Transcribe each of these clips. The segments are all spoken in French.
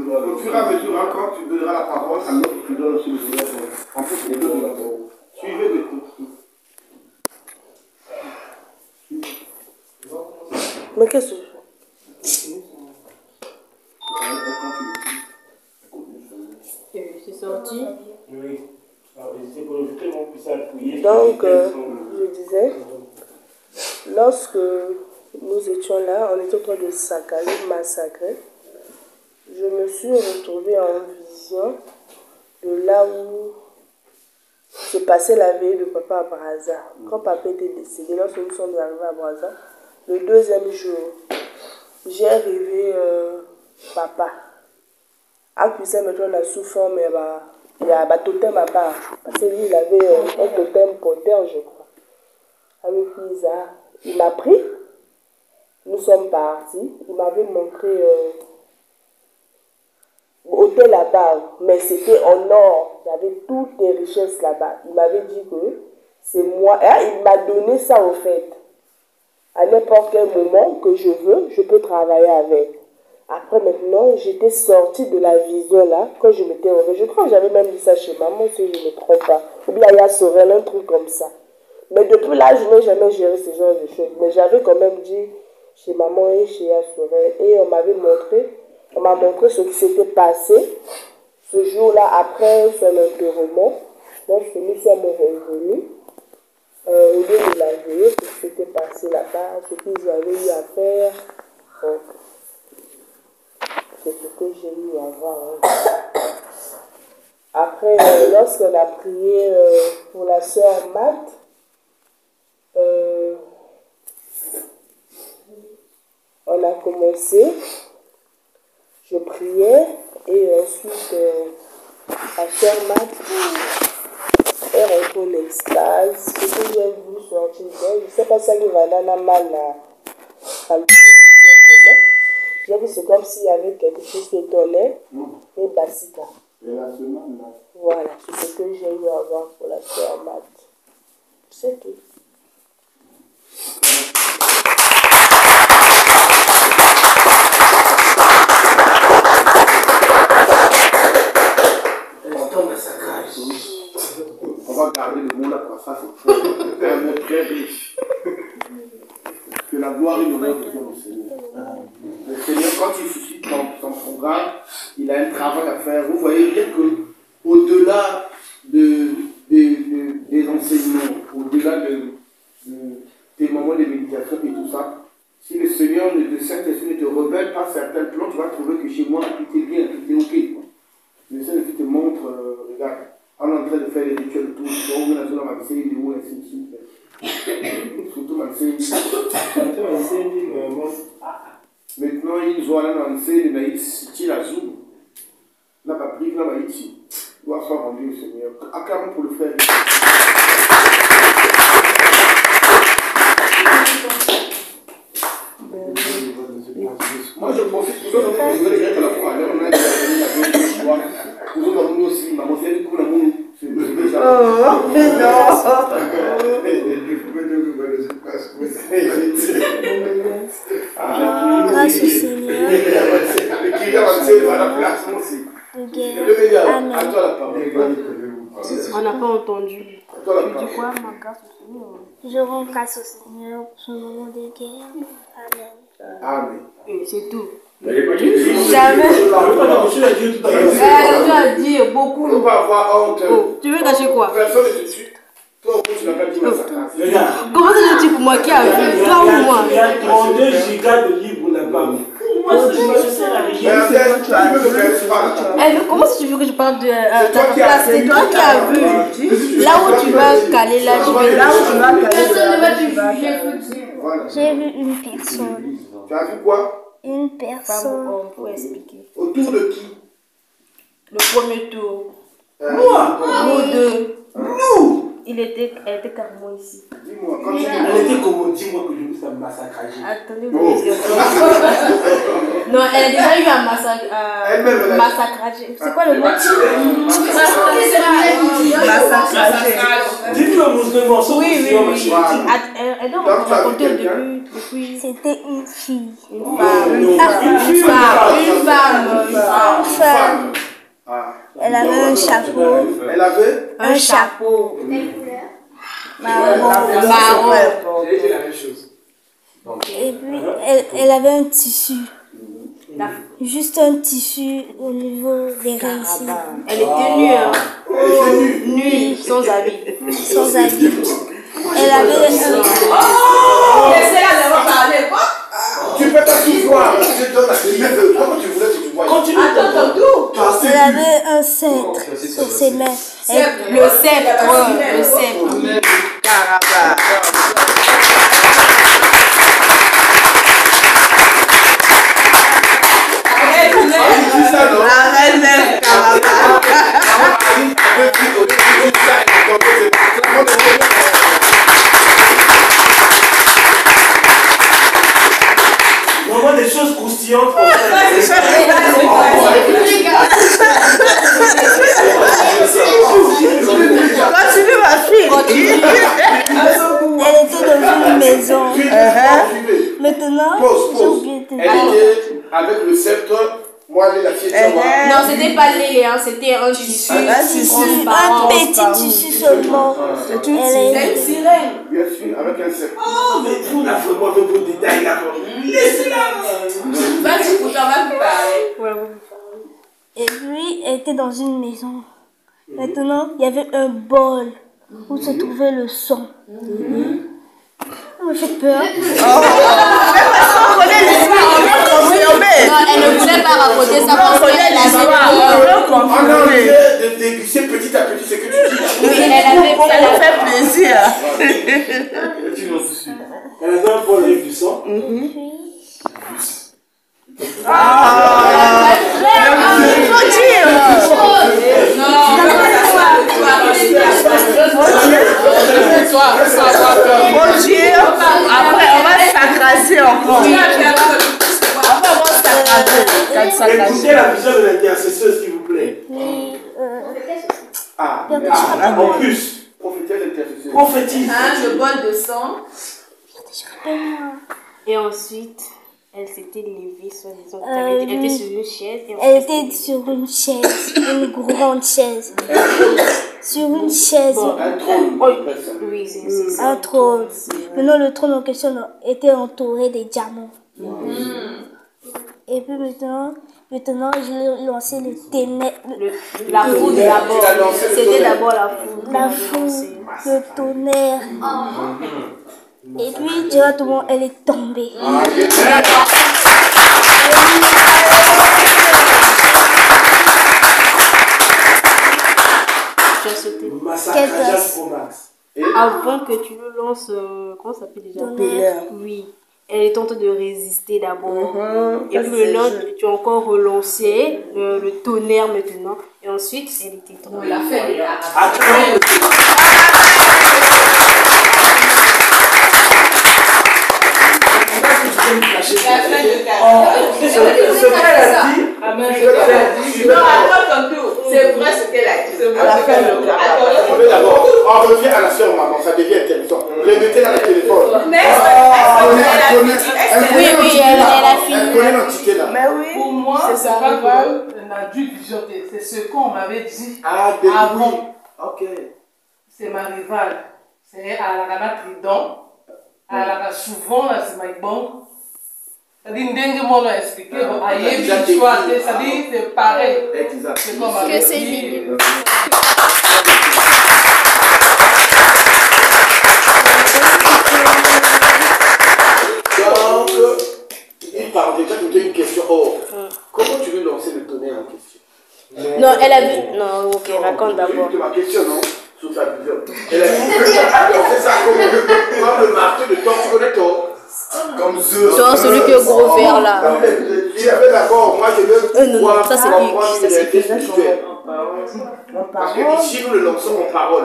Au fur et à mesure, hein, quand tu donneras la parole, à l'autre, tu donnes aussi le silence. En plus, les deux de la parole. Suivez de tout. Mais qu'est-ce que tu fais? C'est sorti. Oui. C'est pour éviter mon puissant appuyer. Donc, je disais, lorsque nous étions là, on était en train de saccager, massacrer. Je me suis retrouvée en vision de là où se passait la veille de papa à Brazza. Quand papa était décédé, lorsque nous sommes arrivés à Brazza, le deuxième jour, j'ai rêvé papa. À puissant maintenant, on a sous forme, il y a un totem à part. Parce que lui, il avait un totem porteur, je crois. Avec Isa, il m'a pris. Nous sommes partis. Il m'avait montré hôtel là-bas, mais c'était en or. Il y avait toutes les richesses là-bas. Il m'avait dit que c'est moi. Et il m'a donné ça au fait. À n'importe quel moment que je veux, je peux travailler avec. Après maintenant, j'étais sortie de la vision là, quand je m'étais réveillée. Je crois que j'avais même dit ça chez maman, si je ne me trompe pas. Ou bien il y a Sorel, un truc comme ça. Mais depuis là, je n'ai jamais géré ce genre de choses. Mais j'avais quand même dit chez maman et chez Sorel. Et on m'a montré ce qui s'était passé ce jour-là après son enterrement. Lorsque nous sommes revenus, au lieu de la veille, ce qui s'était passé là-bas, ce qu'ils avaient eu à faire. Donc, c'est ce que j'ai eu à voir. Après, lorsqu'on a prié pour la sœur Matt, on a commencé, je priais et ensuite la sœur Matt est rentrée en extase. Ce que j'ai vu sortir d'elle, je ne sais pas si elle va dans la main à j'ai vu, c'est comme s'il y avait quelque chose qui étonnait et Bassika. Et la semaine, là. Voilà, c'est ce que j'ai eu à voir pour la sœur Matt. C'est tout. On va garder le mot là pour ça, c'est un mot très riche. Que la gloire et l'honneur soient au Seigneur. Le Seigneur, quand il suscite son programme, il a un travail à faire. Vous voyez bien qu'au-delà des enseignements, au-delà des moments de méditation et tout ça, si le Seigneur, le Saint-Esprit ne te révèle pas certains plans, tu vas trouver que chez moi, tout est bien, tout est ok. Quoi. Le Saint-Esprit te montre, regarde, on est en train de faire les rituels, tout, on est dans la série de où, ainsi de suite. Surtout dans la série. Maintenant, ils ont allé dans la série, mais ils la zoom. Là, ma prière, là, ma ici. Doit soit rendu au Seigneur. Acclamons pour le frère. Moi, je profite pour ça, vous allez dire que la fois, on a vous allez nous aussi, maman, c'est du coup, la moune. Oh, mais non! Grâce au Seigneur. Amen. On n'a pas entendu. Tu dis quoi, ma grâce au Seigneur? Je rends grâce au Seigneur pour ce moment de guerre. Amen. Amen. C'est tout. Jamais. Tu as dit beaucoup. On ne peut pas avoir honte. Tu veux cacher quoi? Personne ne te suit. Toi, tu n'as pas dit massacre. Comment ça tu dis pour moi qui a vu? Toi ou moi? Il y a 32 gigas de livres là-bas. Comment si tu veux que je parle de ta place? C'est toi qui as vu. Là où tu vas caler, là je vais. Là où tu vas caler. Personne ne va te juger. J'ai vu une personne. Tu as vu quoi? Une personne. On peut expliquer. Autour de qui? Le premier tour. Moi? Nous deux. Nous? Elle était carrément ici. Dis-moi, quand tu Elle était comme dis-moi que je me suis massacré. Attendez, vous non, elle a déjà eu un massacrage. C'est quoi le mot? Massacrage. Dis-le musulman. Oui. Elle doit raconter au début. C'était une fille. Une femme. Elle avait un chapeau. Elle avait Un chapeau. Quelle couleur? Marron. J'ai dit la même chose. Et puis, elle avait un tissu. Juste un tissu au niveau des reins ici. Elle était nue, hein. Elle était nue. Nue, sans habit. Sans habit. Elle avait un... Tu peux t'asseoir. Je te donne la clé. Comment tu voulais que tu vois? Continue. Elle avait un cètre sur ses mains. Le sceptre. Le sceptre. Vraiment des choses croustillantes. Continue ma fille. Elle était dans une maison. Maintenant, j'ai oublié de Elle était avec le sceptre. Moi, elle est la fille de moi. Non, c'était pas lait, hein. C'était un tissu. un petit tissu seulement. Elle est... Bien sûr, avec un sceptre. Oh, mais vous, là, vraiment, avec vos détails, là. Laissez-la. Vas-y, pour t'en vas plus parler. Et puis, elle était dans une maison. Maintenant, il y avait un bol où se trouvait le sang. Ça me fait peur. On connaît l'histoire, on veut confirmer. Non, elle ne voulait pas raconter ça parce qu'elle avait peur. On a envie de déguster petit à petit ce que tu dis. Oui, elle avait Pour peur. nous faire plaisir. Elle a un bol avec du sang. Faut dire. Faut dire. Après, on va s'accraser encore. Écoutez la vision de l'intercesseuse, s'il vous plaît. En plus, prophétise. Le bol de sang. Et ensuite, elle s'était levée, soi-disant. Elle était sur une chaise. Et Elle était sur une chaise, une grande chaise. Sur une chaise, Un trône. oui, c'est ça. un trône. Maintenant, le trône en question était entouré de diamants. Et puis maintenant, j'ai lancé le ténèbre. La foudre d'abord. C'était d'abord la foudre. La foudre, le tonnerre. Et puis, directement, elle est tombée. Tu as sauté. Massacrage Pro Max. Avant que tu le lances, comment ça s'appelle déjà? Tonnerre. Oui. Elle est en train de résister d'abord. Et puis maintenant, tu as encore relancé le tonnerre maintenant. Et ensuite, elle était tombée. On l'a fait. Ce qu'elle a dit, Non, attends, c'est vrai ce qu'elle a dit. On veut d'abord, on revient à la soeur maman, ça devient intéressant. Remettez dans le téléphone. Oui, elle a fini. Elle connaît l'entité là. Mais oui. Pour moi, C'est c'est ça, pas rival. que l'adulte visioté, c'est ce qu'on m'avait dit Ah, avant. ok. C'est ma rivale. C'est à la Rana Tridon. À la souvent, là, c'est ma banque. C'est-à-dire, Ndengue m'a expliqué, aïe, c'est-à-dire, c'est pareil. Exact. C'est comme avec c'est dit. Donc, il parle déjà de une question. Oh, comment tu veux lancer le tonnerre en question? Non, elle a vu. Non, ok, raconte d'abord. C'est ma question, non? Sous sa vision. Elle a dit c'est ça comme le marteau de Thor, tu connais Thor? Comme Zeus. Toi, celui qui est gros vert là. Il y avait d'abord, moi je veux Non, voir ça, c'est comprendre qui? Ça, une c'est réalité qui? spirituelle. Parce que ici nous le lançons en parole,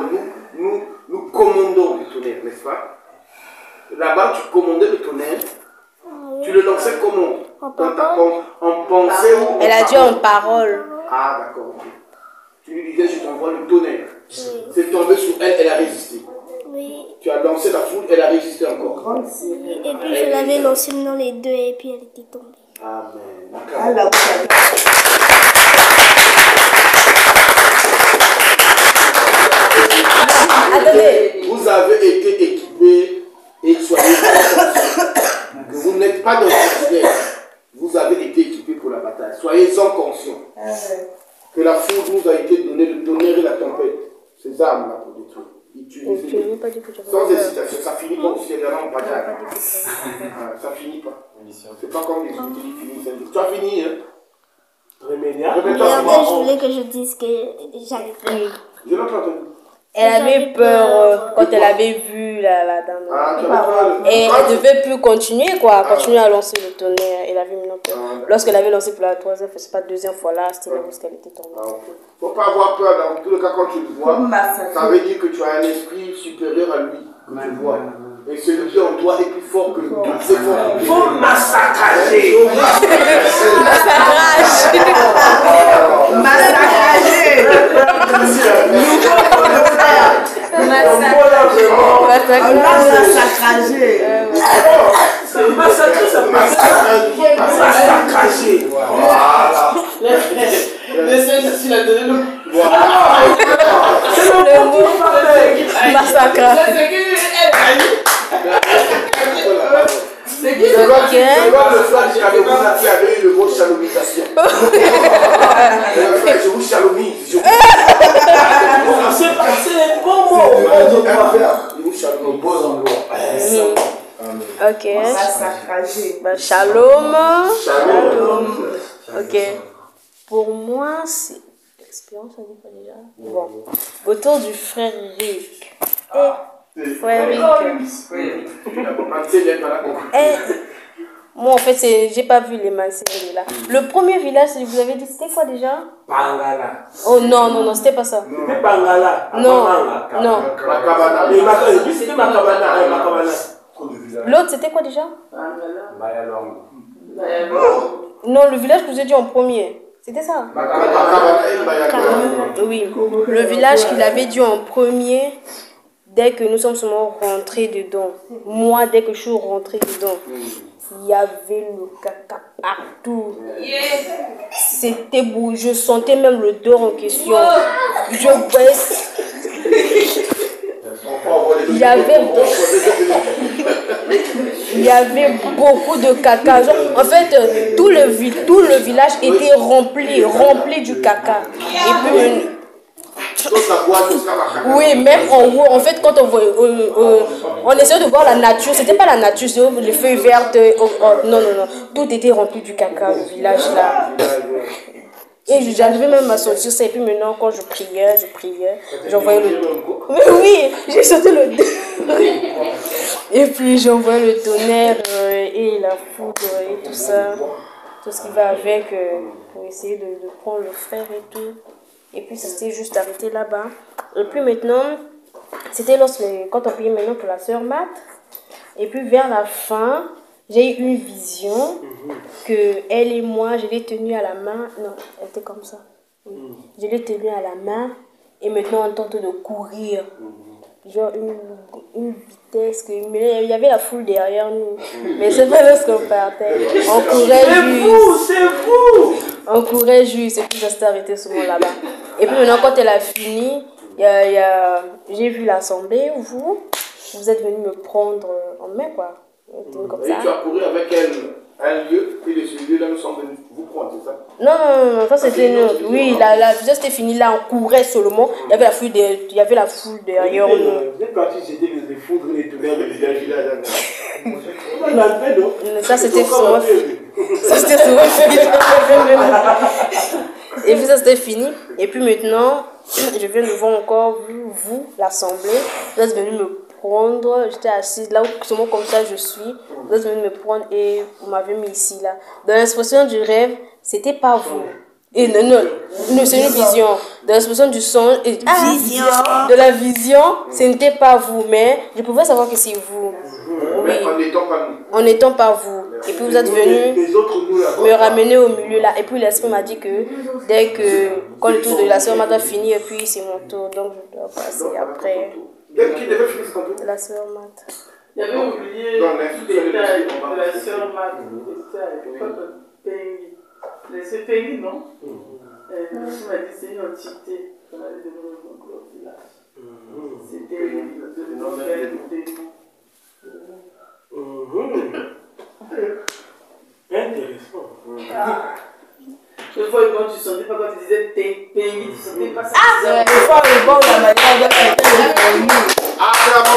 nous commandons le tonnerre, n'est-ce pas? Là-bas tu commandais le tonnerre, tu le lançais comment? En pensée ou Elle a dit en parole. Ah d'accord. Tu lui disais je t'envoie le tonnerre. C'est tombé sur elle, elle a résisté. Oui. Tu as lancé la foule, elle a résisté encore. Et puis, je l'avais lancé dans les deux et puis elle était tombée. Amen. D'accord. Soyez-en conscients. Que la foudre nous a été donnée, le tonnerre et la tempête. Ces armes-là pour détruire. Utilisez-les. Sans hésitation. Ça finit pas aussi, il y en a en bataille. Ça finit pas. C'est pas comme les outils qui finissent. Tu as fini, hein? Et en fait, je voulais que je dise que j'avais peur. Je n'ai pas entendu. Elle avait peur quand elle avait vu la dame. Et elle devait plus continuer, quoi. Continuer à lancer le tonnerre. Elle avait maintenant peur. Lorsqu'elle avait lancé pour la troisième fois, c'est pas la deuxième fois là, c'était là où elle était tombée. Faut pas avoir peur. Dans tout le cas, quand tu le vois, ça veut dire que tu as un esprit supérieur à lui. Que tu vois. Et celui qui est en toi est plus fort que toutes ces forces. Faut massacrer. Massacrer. C'est qui le soir du Cameroun qui avait eu le mot chalomisation. Je vous chalomise. C'est les bons mots. Je vous chalomise. Ok. Shalom. Shalom. Ok. Pour moi, c'est. L'expérience, on dit pas déjà. Bon. Autour du frère Rick. Frère Rick. Moi, en fait, j'ai pas vu les Mansérés là. Le premier village, vous avez dit, c'était quoi déjà? Bangala. Oh non, c'était pas ça. C'était Bangala. Non. C'était Makabana. L'autre, c'était quoi déjà? Non, le village que je vous ai dit en premier. C'était ça? Oui. Le village qu'il avait dit en premier, dès que nous sommes seulement rentrés dedans. Moi, dès que je suis rentrée dedans, il y avait le caca partout. C'était beau. Je sentais même l'odeur en question. Je voyais. Il y avait beaucoup de caca. Genre, en fait, tout le village était rempli du caca. Et puis, oui, même en haut, en fait, quand on voit, on essayait de voir la nature. C'était pas la nature, c'était les feuilles vertes. Non. Tout était rempli du caca, le village là. Et j'arrivais même à sentir ça. Et puis maintenant, quand je priais, j'envoyais le. Mais oui, j'ai sauté le. Et puis j'envoyais le tonnerre et la foudre et tout ça. Tout ce qui va avec pour essayer de prendre le frère et tout. Et puis ça s'était juste arrêté là-bas. Et puis maintenant, c'était quand on priait maintenant pour la sœur Matt. Et puis vers la fin, j'ai eu une vision que elle et moi, je l'ai tenue à la main. Non, elle était comme ça. Je l'ai tenue à la main et maintenant on tente de courir. Genre une vitesse mais il y avait la foule derrière nous. Mais c'est pas lorsqu'on partait. On courait juste. C'est fou. On courait juste et puis ça s'est arrêté souvent là-bas. Et puis maintenant quand elle a fini, j'ai vu l'assemblée où vous êtes venu me prendre en main quoi. Comme et ça. tu as couru avec elle un lieu et de ce lieu-là nous sommes venus vous prendre, c'est ça? Non, ça c'était une autre. Oui, la visite c'était fini là, on courait seulement. Il y avait la foule derrière nous. Vous êtes parti jeter les foudres et tout le village. Ça c'était souvent. Et puis ça c'était fini. Et puis maintenant, je viens de voir encore vous, l'assemblée. Vous êtes venu me prendre. J'étais assise là où seulement comme ça je suis. Vous êtes venu me prendre et vous m'avez mis ici là. Dans l'expression du rêve, c'était pas vous. Et non, c'est une vision. Dans l'expression du son, de la vision, ce n'était pas vous, mais je pouvais savoir que c'est vous. Oui. En n'étant pas vous. Et puis vous êtes venu me ramener au milieu là. Et puis l'esprit m'a dit que quand le tour de la sœur Mata fini, et puis c'est mon tour. Donc je dois passer après. Qui devait finir son tour? La sœur Mata. J'avais oublié le détail de la sœur Mata. C'est Peggy, non? Elle m'a dit c'est une entité qu'on avait donné au village. C'était le nom de Intéressant. Une fois, quand tu sentais pas, quand tu disais pays, tu sentais pas ça. Ah, des fois, le bon, la manière dont tu étais. Ah, bravo.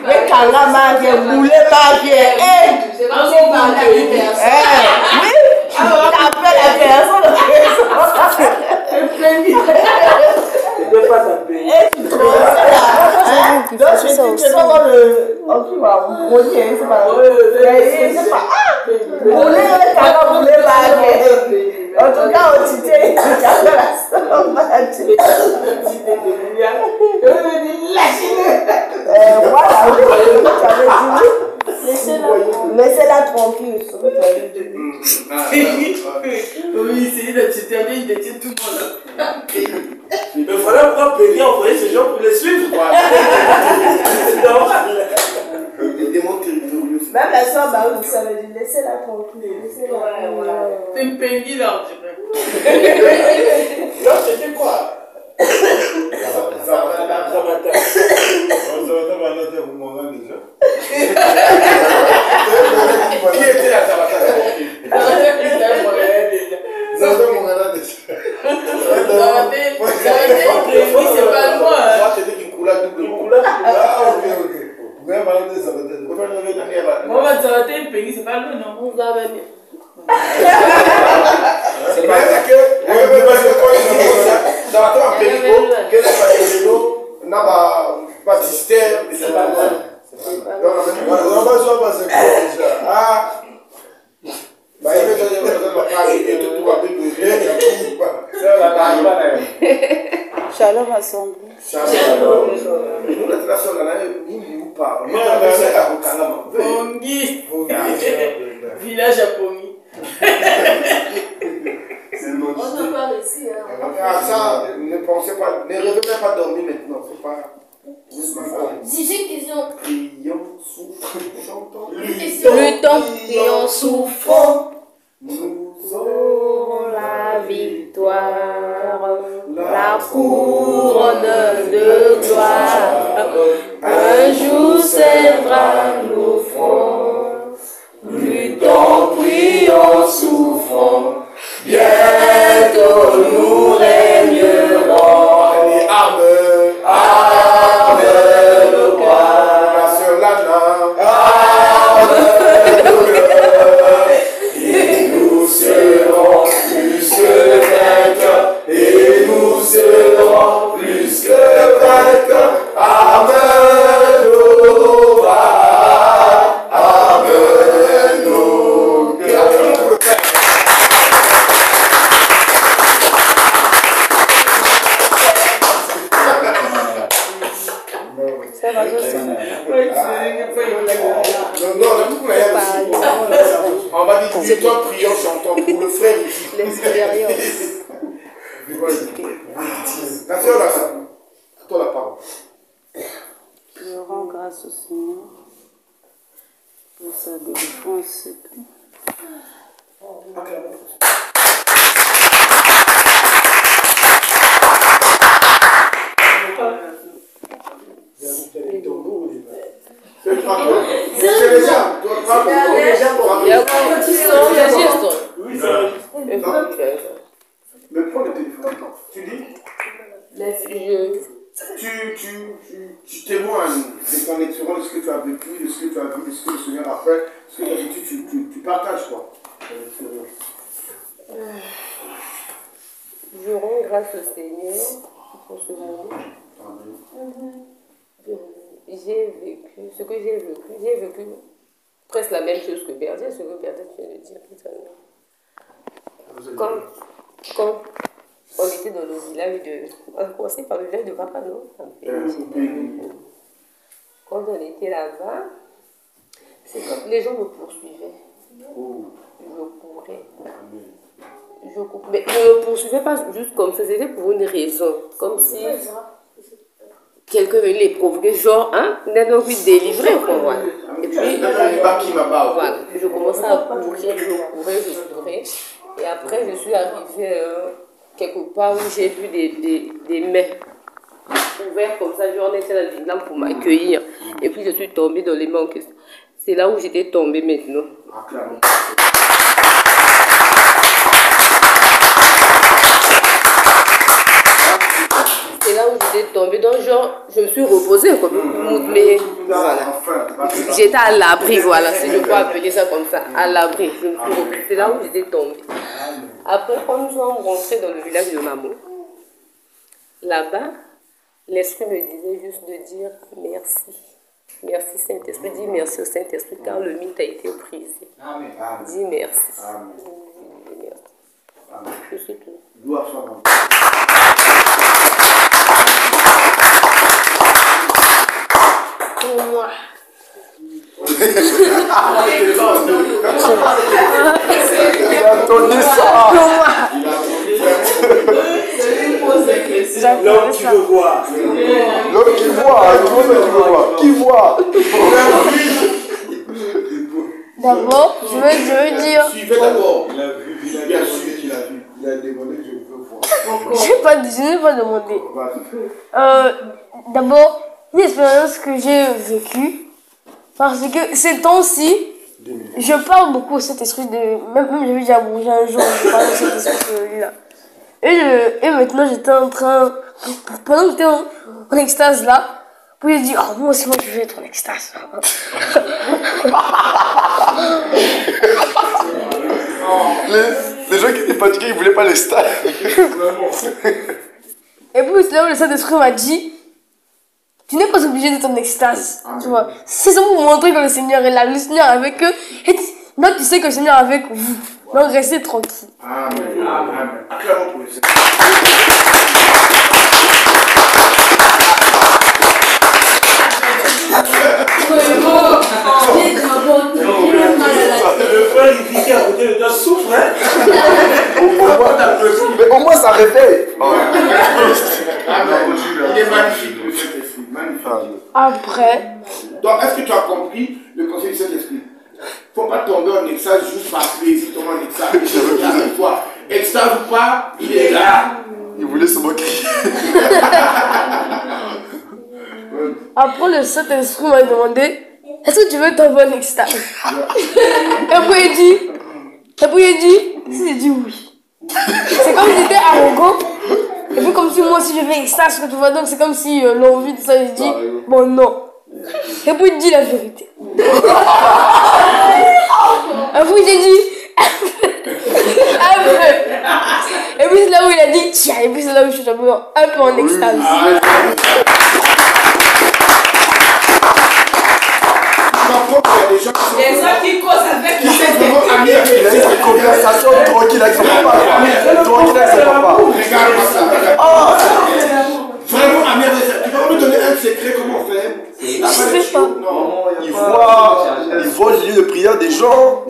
Mais quand la main qui est boulée, oui, t'appelles la personne. Tu ne peux pas t'appeler. Et tu trouves ça. Donc, c'est pas comme le. Oh, tu vas brouiller, c'est pas. C'est pas. Brouler, quand on voulait pas. En tout cas, on t'était. Laissez-la tranquille. Oui, c'est de tuter, il détient tout le monde. Mais voilà pourquoi Péguy a envoyé ces gens pour les suivre. C'est normal. Même la soeur Baoud, ça veut dire laissez-la tranquille. C'est une Péguy là, on dirait. Là, c'était quoi? Qui était la Tabata? C'est pas moi. Moi, c'était qui coulait doublement. Ah, ok. Moi, ça va être une Péguy, c'est pas lui, non? On va venir. C'est pas ça que. Ça va être un Péguy, que les Péguy, n'a pas système. C'est pas moi. On va pas passer quoi déjà. Ah! Bah, il veut dire que ça et tout va bien. Shalom assemblée. Shalom. Nous, la tradition, nous parlons. Pongi. Village à Pongi. On en parle ici. Ah, ça, ne pensez pas, ne rêvez pas dormir maintenant, c'est pas. Si j'ai une question. Prions, souffrons, chantons. Luttons et en souffrant. Nous Aurons la victoire, la couronne de gloire. Un jour s'élèvera nos fronts. Luttons, prions, souffrons. Bientôt nous régnerons. les armes, Armes de gloire. la sœur Lana, Et nous serons plus que vainqueurs. Et nous serons plus que vainqueurs. Amen. Amen. on va dire luttons, prions, chantons pour le frère ici. L'expérience. La sœur Lana, à toi la parole. Je rends grâce au Seigneur pour sa délivrance et tout. C'est déjà, tu vas mais prends le téléphone. Tu dis tu témoignes de ton expérience, de ce que tu as vécu, de ce que tu as vu, de ce que le Seigneur a fait, ce que tu as vécu, tu partages quoi. Je rends grâce au Seigneur pour ce moment. J'ai vécu ce que j'ai vécu. J'ai vécu presque la même chose que Bernadette, ce que Bernadette vient de dire tout à l'heure. Quand on était dans le village de... On a commencé par le village de Papa, non? Quand on était là-bas, c'est comme les gens me poursuivaient. Je courais. Mais ne me poursuivais pas juste comme ça, c'était pour une raison. Comme si quelqu'un venait les provoquer, genre, hein, n'a envie de délivrer, quoi. Et puis, voilà, je commençais à courir, je courais. Et après, je suis arrivée quelque part où j'ai vu des mains. ouvert comme ça, genre on était dans une lampe pour m'accueillir. Et puis je suis tombée dans les mains en question. C'est là où j'étais tombée maintenant. Ah, clairement. C'est là où j'étais tombée, donc genre, je me suis reposée, quoi. Mais voilà. J'étais à l'abri, voilà, si je peux appeler ça comme ça, à l'abri. Je me suis reposée, c'est là où j'étais tombée. Après, quand nous sommes rentrés dans le village de Mamo, là-bas, l'Esprit me disait juste de dire merci. Merci Saint-Esprit, dis merci au Saint-Esprit car le mythe a été brisé. Amen. Dis merci. Amen. Dis merci. Amen. Je suis tout. Gloire soit à Dieu. Pour moi. Il a donné ça. L'homme tu veux voir. L'homme qui voit, tout le monde qui veut voir. Qui voit? D'abord, je veux dire. Suivez d'abord. Il a vu, bien sûr qu'il a vu. Il a demandé que je veux voir. Je n'ai pas demandé. D'abord, une expérience que j'ai vécue. Parce que ces temps-ci, je parle beaucoup au Saint-Esprit de. Même j'avais déjà bougé un jour, je parlais au Saint-Esprit là. Et maintenant, j'étais en train. Pendant que j'étais en extase là, puis j'ai dit, oh, moi aussi, je vais être en extase. Les gens qui étaient fatigués, ils voulaient pas les stars. Et puis, c'est là où le Saint-Esprit m'a dit, tu n'es pas obligé d'être en extase. Tu vois, c'est ça pour montrer que le Seigneur est là. Le Seigneur est avec eux. Et donc, tu sais que le Seigneur est avec vous. Donc, restez tranquille. Amen. Amen. Acclamons pour le Seigneur. Le frère il vit à côté de toi souffre, hein. Mais au moins ça réveille. Il est magnifique, le Saint-Esprit. Magnifique. Après, Donc, est-ce que tu as compris le conseil du Saint-Esprit? Il ne faut pas tomber en extase juste par plaisir, tomber en extase. Une fois, extase ou pas, il est là. Il voulait se moquer. après le Saint-Esprit m'a demandé, est-ce que tu veux tomber en extase? Et puis il dit, si j'ai dit oui. C'est comme si j'étais arrogant. Et puis comme si moi aussi je fais extase, que tu vois, donc c'est comme si l'envie de ça, je dis, bon non. Et puis il dit la vérité. Et puis j'ai dit, un peu. Et puis c'est là où il a dit, tiens, et puis c'est là où je suis tombée un peu en extase. Les gens qui causent avec Qui sont vraiment amis avec Il a eu une conversation tranquille avec son papa. Tranquille avec son papa. Regarde-moi ça. Vraiment amis avec ça. Tu peux me donner un secret comment faire? Je sais pas. Non. Il voit le lieu de prière des gens.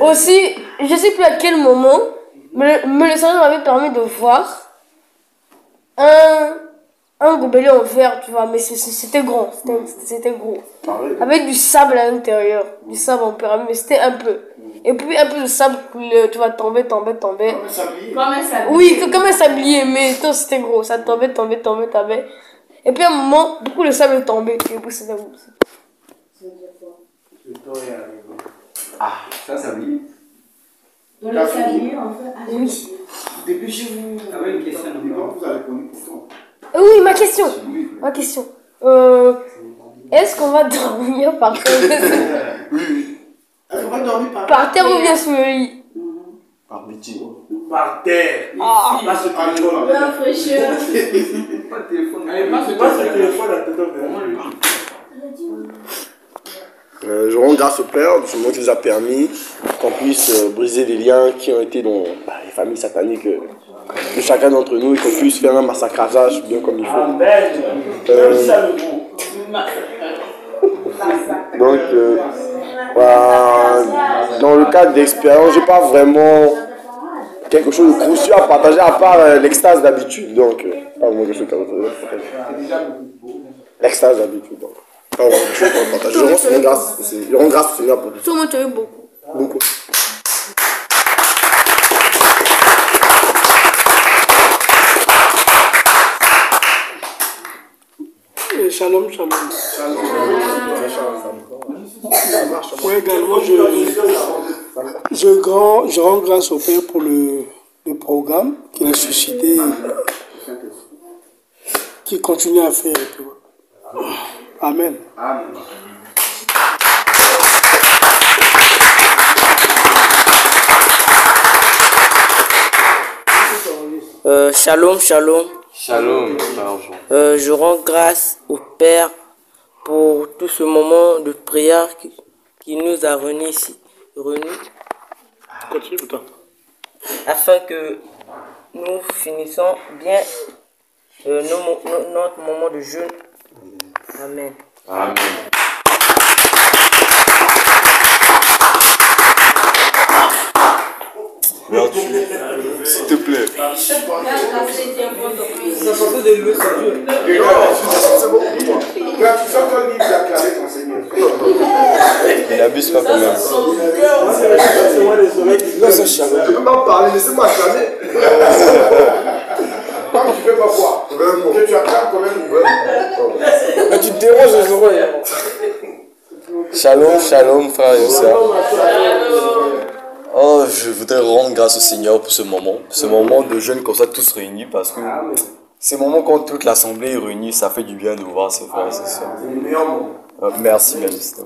Aussi, je sais plus à quel moment, mais le Seigneur m'avait permis de voir un gobelet en verre, tu vois, mais c'était grand, c'était gros. Avec du sable à l'intérieur, du sable en pyramide, mais c'était un peu. Et puis un peu de sable, tu vas tomber. Comme un sablier. Oui, comme un sablier, mais toi c'était gros, ça tombait. Et puis à un moment, du coup le sable est tombé, et puis c'était où? Ah, ça sablier. Dans le sablier, en fait. Oui. Depuis chez vous. Avec une question. Vous avez connu pourtant. Oui, ma question. Est-ce qu'on va dormir par terre? Oui. Est-ce qu'on va dormir Par terre ou bien sous le lit? Par métier. Par terre. Pas ce téléphone. La fraîcheur. Pas de téléphone. Allez, passe le téléphone à Tonton Je rends grâce au Père, justement, qui nous a permis qu'on puisse briser les liens qui ont été dans les familles sataniques de chacun d'entre nous et qu'on puisse faire un massacrage bien comme il faut. Amen. C'est ça le mot. Donc, dans le cadre d'expérience, j'ai pas vraiment quelque chose de crucial à partager à part l'extase d'habitude. Donc, pas vraiment quelque chose à partager. L'extase d'habitude. Donc, pas vraiment quelque chose à partager. Je rends grâce au Seigneur pour tout. Sûrement tu as eu beaucoup. Beaucoup. Shalom. Oui, également, je rends grâce au Père pour le programme qu'il a suscité, qu'il continue à faire. Amen. Shalom. Je rends grâce au Père pour tout ce moment de prière qui nous a réunis ici. Continue, putain. Afin que nous finissons bien notre moment de jeûne. Amen. S'il te plaît. Il abuse pas quand même. Je peux pas parler, laissez-moi acclamer. Quand tu fais pas quoi, que tu acclames quand même. Mais tu te déranges les oreilles. Shalom, frères et sœurs. Oh, je voudrais rendre grâce au Seigneur pour ce moment de jeûne comme ça, tous réunis, parce que ces moments quand toute l'assemblée est réunie, ça fait du bien de voir ses frères et ses sœurs. Merci, Majesté.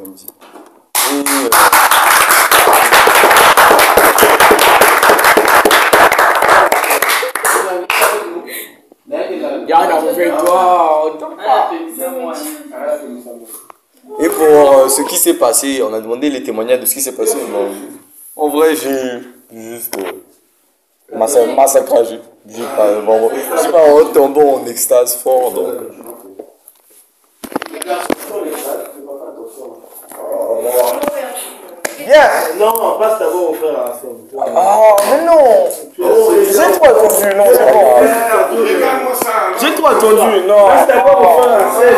Et pour ce qui s'est passé, on a demandé les témoignages de ce qui s'est passé. En vrai, j'ai juste massacré. J'ai pas tombé en extase fort. Donc. Bien. Non, on passe d'abord au frère ensemble. Ah, mais non. J'ai trop attendu, non. J'ai trop attendu, non. Passe d'abord au frère ensemble.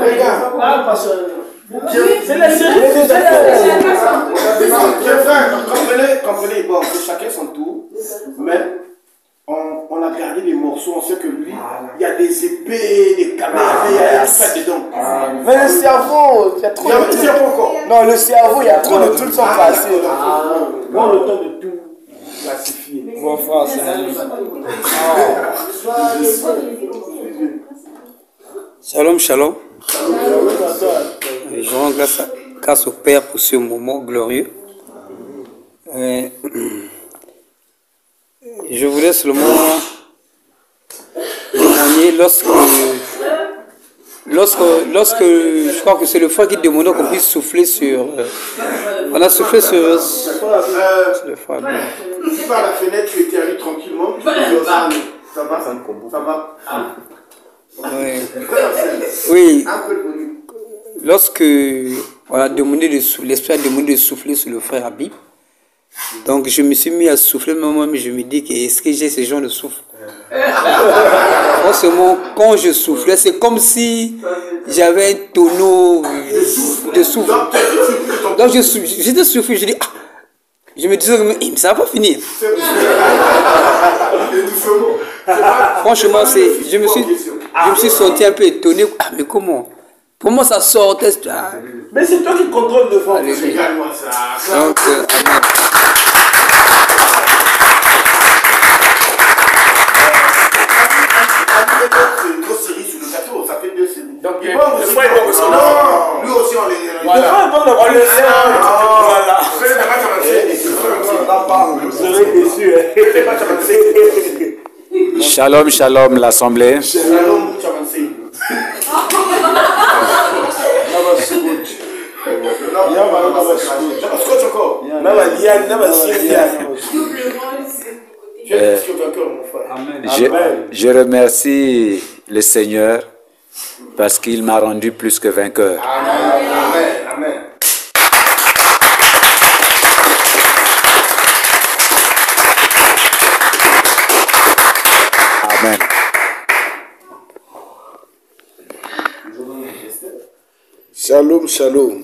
Regarde, parce que c'est la série. Comprenez, bon, c'est chacun son tour, mais on a gardé les morceaux, on sait que lui, il y a des épées, des caméras, il y a des fêtes dedans. Mais le cerveau, il y a trop de trucs. Non, le cerveau, il y a trop de trucs sont passés. Prends le temps de tout classifier. Bon, frère, c'est Shalom. Je rends grâce au Père pour ce moment glorieux. Je voulais seulement témoigner lorsque je crois que c'est le frère qui demandait qu'on puisse souffler sur. On a soufflé sur le frère. Si par la fenêtre tu éternues tranquillement, ça va. Oui. Lorsque on a demandé l'esprit a demandé de souffler sur le frère Habib, donc je me suis mis à souffler, mais moi-même je me dis que est-ce que j'ai ce genre de souffle? Forcément, quand je soufflais, c'est comme si j'avais un tonneau de souffle. Donc j'étais soufflé, je dis je me disais mais ça va pas finir. Franchement, je me suis senti un peu étonné. Mais comment? Pour moi, ça sortait. Mais c'est toi qui contrôles le vent. Donc, amen. C'est une grosse série sur le gâteau, ça fait 2 séries. Donc, lui aussi, on les. Voilà. On le sait. Voilà. Vous serez déçus. Shalom, l'assemblée. Shalom, Chamansei. Je remercie le Seigneur parce qu'il m'a rendu plus que vainqueur. Amen. Amen. Shalom. Shalom,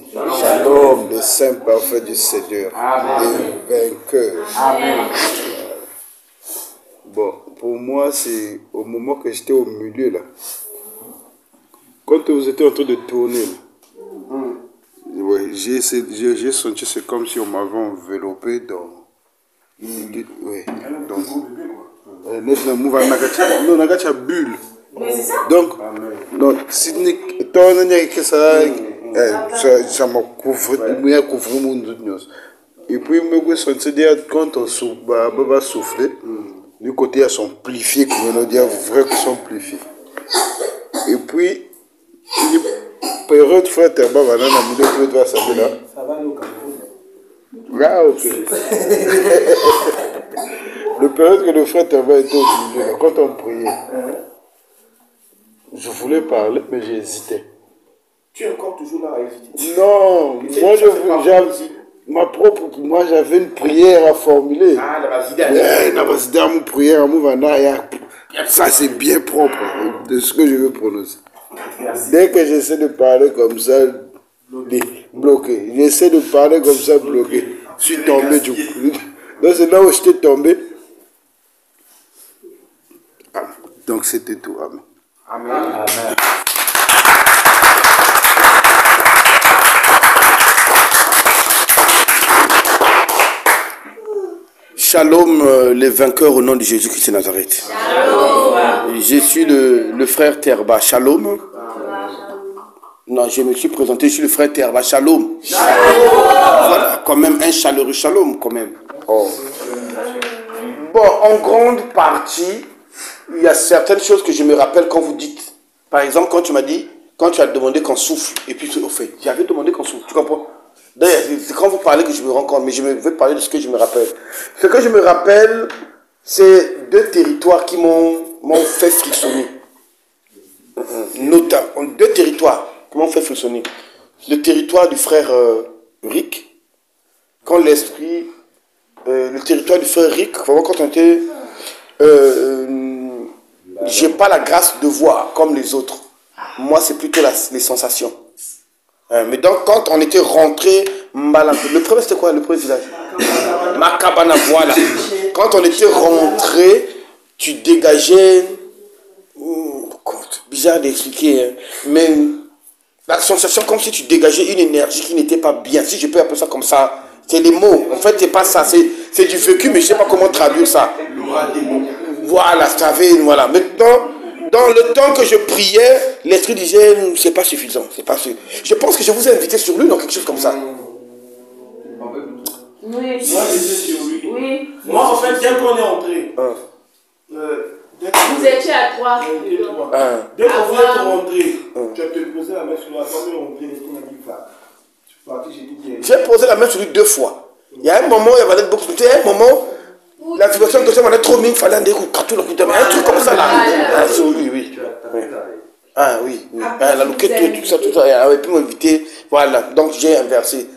le Saint parfait du Seigneur, le vainqueur. Amen. Bon, pour moi, c'est au moment que j'étais au milieu là. quand vous étiez en train de tourner, ouais, j'ai senti, c'est comme si on m'avait enveloppé dans... Ouais, donc... Non, on a une bulle. Donc, si ça m'a couvert mon doute. Et puis, je me suis dit, quand on va souffler, du côté, elles sont amplifiées, comme on dit, vrai qu'elles sont amplifiées. Et puis, une période, frère Terba, va dans la milieu de la salle là. Ça va nous calmer. Ah, ok. Le période que le frère Terba était au milieu, quand on priait, je voulais parler, mais j'ai hésité. Tu es encore toujours là à hésiter? Non, moi j'avais une prière à formuler. Ah, la basida. La basida, mon prière, mon vana, ça c'est bien propre de ce que je veux prononcer. Merci. Dès que j'essaie de parler comme ça, bloqué. J'essaie de parler comme ça, bloqué. Je suis tombé du coup. Donc c'est là où j'étais tombé. Donc c'était tout. Amen. Amen. Amen. Shalom, les vainqueurs au nom de Jésus-Christ de Nazareth. Shalom. Je suis le frère Terba. Shalom. Non, je me suis présenté, je suis le frère Terba. Shalom. Shalom. Voilà, quand même un chaleureux shalom, quand même. Oh. Bon, en grande partie, il y a certaines choses que je me rappelle quand vous dites. Par exemple, quand tu m'as dit, quand tu as demandé qu'on souffle, et puis au fait, j'avais demandé qu'on souffle, tu comprends? D'ailleurs, c'est quand vous parlez que je me rends compte, mais je vais parler de ce que je me rappelle. Ce que je me rappelle, c'est 2 territoires qui m'ont fait frissonner. Notamment, 2 territoires qui m'ont fait frissonner. Le territoire du frère Rick, quand l'esprit... le territoire du frère Rick, quand on était... j'ai pas la grâce de voir comme les autres. Moi, c'est plutôt les sensations. Mais donc, quand on était rentré, le premier c'était quoi, le premier village? Makabana, voilà. Quand on était rentré, tu dégageais, bizarre d'expliquer, hein, mais la sensation comme si tu dégageais une énergie qui n'était pas bien, si je peux appeler ça comme ça. C'est les mots, en fait c'est pas ça, c'est du vécu, mais je sais pas comment traduire ça. Voilà, ça avait, voilà. Maintenant, dans le temps que je priais, l'esprit disait, c'est pas suffisant, c'est pas suffisant. Je pense que je vous ai invité sur lui, non, quelque chose comme ça. Oui. Moi, j'étais sur lui. Oui. Moi, en fait, dès qu'on est entré, vous étiez à 3. Dès qu'on vient de rentrer, tu as te posé la main sur la table et rentrer, l'esprit m'a dit, va. J'ai posé la main sur lui 2 fois. Il y a un moment, il y avait beaucoup de temps, un moment, la situation que ça m'en a trop mis, il fallait un truc comme ça là. Oui. Ah oui. La louquette, tout ça. Elle avait pu m'inviter. Voilà, donc j'ai inversé.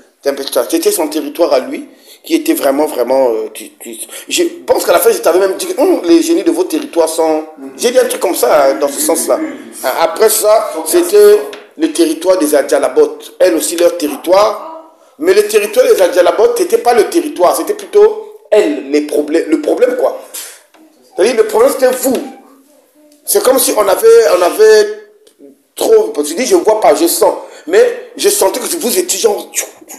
C'était son territoire à lui qui était vraiment. Je pense qu'à la fin, je t'avais même dit que les génies de vos territoires sont. J'ai dit un truc comme ça, dans ce sens-là. Après ça, c'était le territoire des Adjalabot. Elles aussi, leur territoire. Mais le territoire des Adjalabot, c'était pas le territoire, c'était plutôt elles, le problème, quoi. C'est-à-dire, le problème, c'était vous. C'est comme si on avait trop. Parce que je dis, je ne vois pas, je sens. Mais je sentais que vous étiez genre.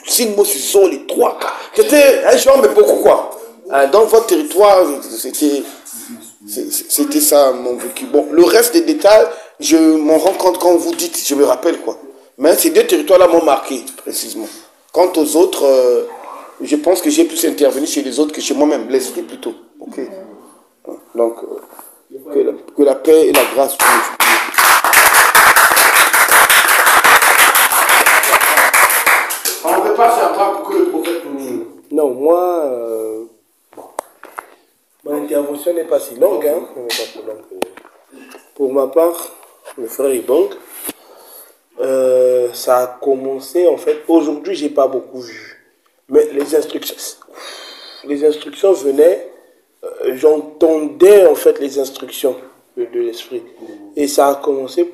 6 mots sur les 3. C'était un genre, mais beaucoup, quoi. Dans votre territoire, c'était ça, mon vécu. Bon, le reste des détails, je m'en rends compte quand vous dites, je me rappelle, quoi. Mais ces 2 territoires-là m'ont marqué, précisément. Quant aux autres, je pense que j'ai plus intervenu chez les autres que chez moi-même. L'esprit, plutôt. Ok. Donc, que la paix et la grâce. On ne peut pas s'attendre pour que le prophète nous... Non, moi, mon intervention n'est pas si longue. Pour ma part, le frère Ibong, ça a commencé, en fait, aujourd'hui, j'ai pas beaucoup vu. Mais les instructions venaient, j'entendais en fait les instructions de l'esprit. Et ça a commencé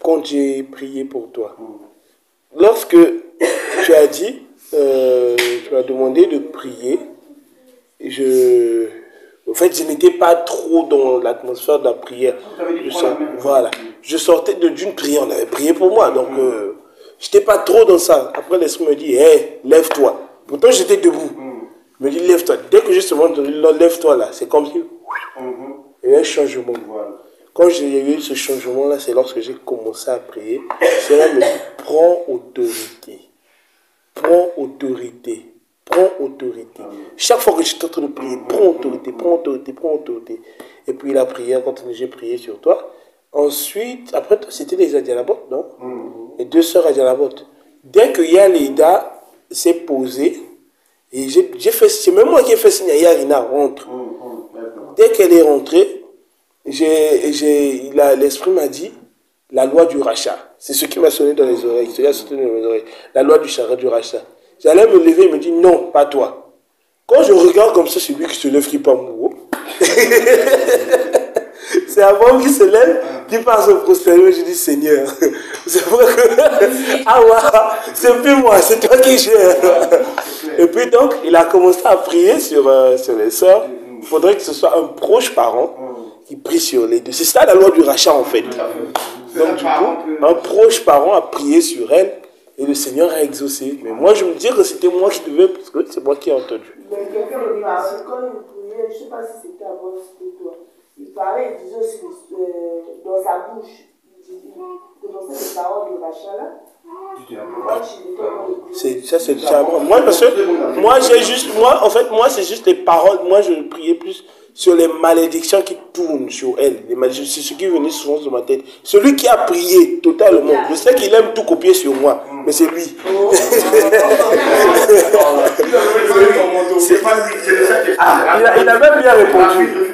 quand j'ai prié pour toi. Lorsque tu as dit, tu as demandé de prier, en fait, je n'étais pas trop dans l'atmosphère de la prière. Voilà. je sortais d'une prière, on avait prié pour moi, donc je n'étais pas trop dans ça. Après, l'esprit me dit, hé, lève-toi. Pourtant, j'étais debout. Il me dit, lève-toi. Dès que justement, lève-toi là, c'est comme si, il y a eu un changement. Quand j'ai eu ce changement-là, c'est lorsque j'ai commencé à prier. Cela me dit, prends autorité. Prends autorité. Prends autorité. Chaque fois que je suis en train de prier, prends autorité, prends autorité, prends autorité. Et puis la prière, quand j'ai prié sur toi. Ensuite, après, c'était les Adjalabotes, non? Les 2 sœurs Adjalabotes. Dès que Yalida s'est posée, et j'ai fait, c'est même moi qui ai fait signe à Yarina, rentre. Dès qu'elle est rentrée, l'esprit m'a dit, la loi du rachat. C'est ce qui m'a sonné dans les oreilles. La loi du rachat. J'allais me lever, il me dit, non, pas toi. Quand je regarde comme ça, c'est lui qui se lève, qui part mon c'est avant qu'il se lève, qu'il passe au prospérer. Je dis, Seigneur, c'est vrai que, c'est plus moi, c'est toi qui gères. Et puis donc, il a commencé à prier sur les sœurs. Il faudrait que ce soit un proche parent qui prie sur les deux. C'est ça la loi du rachat en fait. Donc du coup, un proche parent a prié sur elle et le Seigneur a exaucé. Mais moi, je me dis que c'était moi qui devais, parce que c'est moi qui ai entendu. Mais quelqu'un me parlait, quand il priait, je ne sais pas si c'était avant, c'était toi. Il parlait, il disait aussi dans sa bouche, il prononçait les paroles de rachat là. Ça c'est déjà moi parce que moi c'est juste les paroles. Moi je priais plus sur les malédictions qui tournent sur elle. C'est ce qui venait souvent sur ma tête. Celui qui a prié totalement, je sais qu'il aime tout copier sur moi, mais c'est lui. Il a même bien répondu.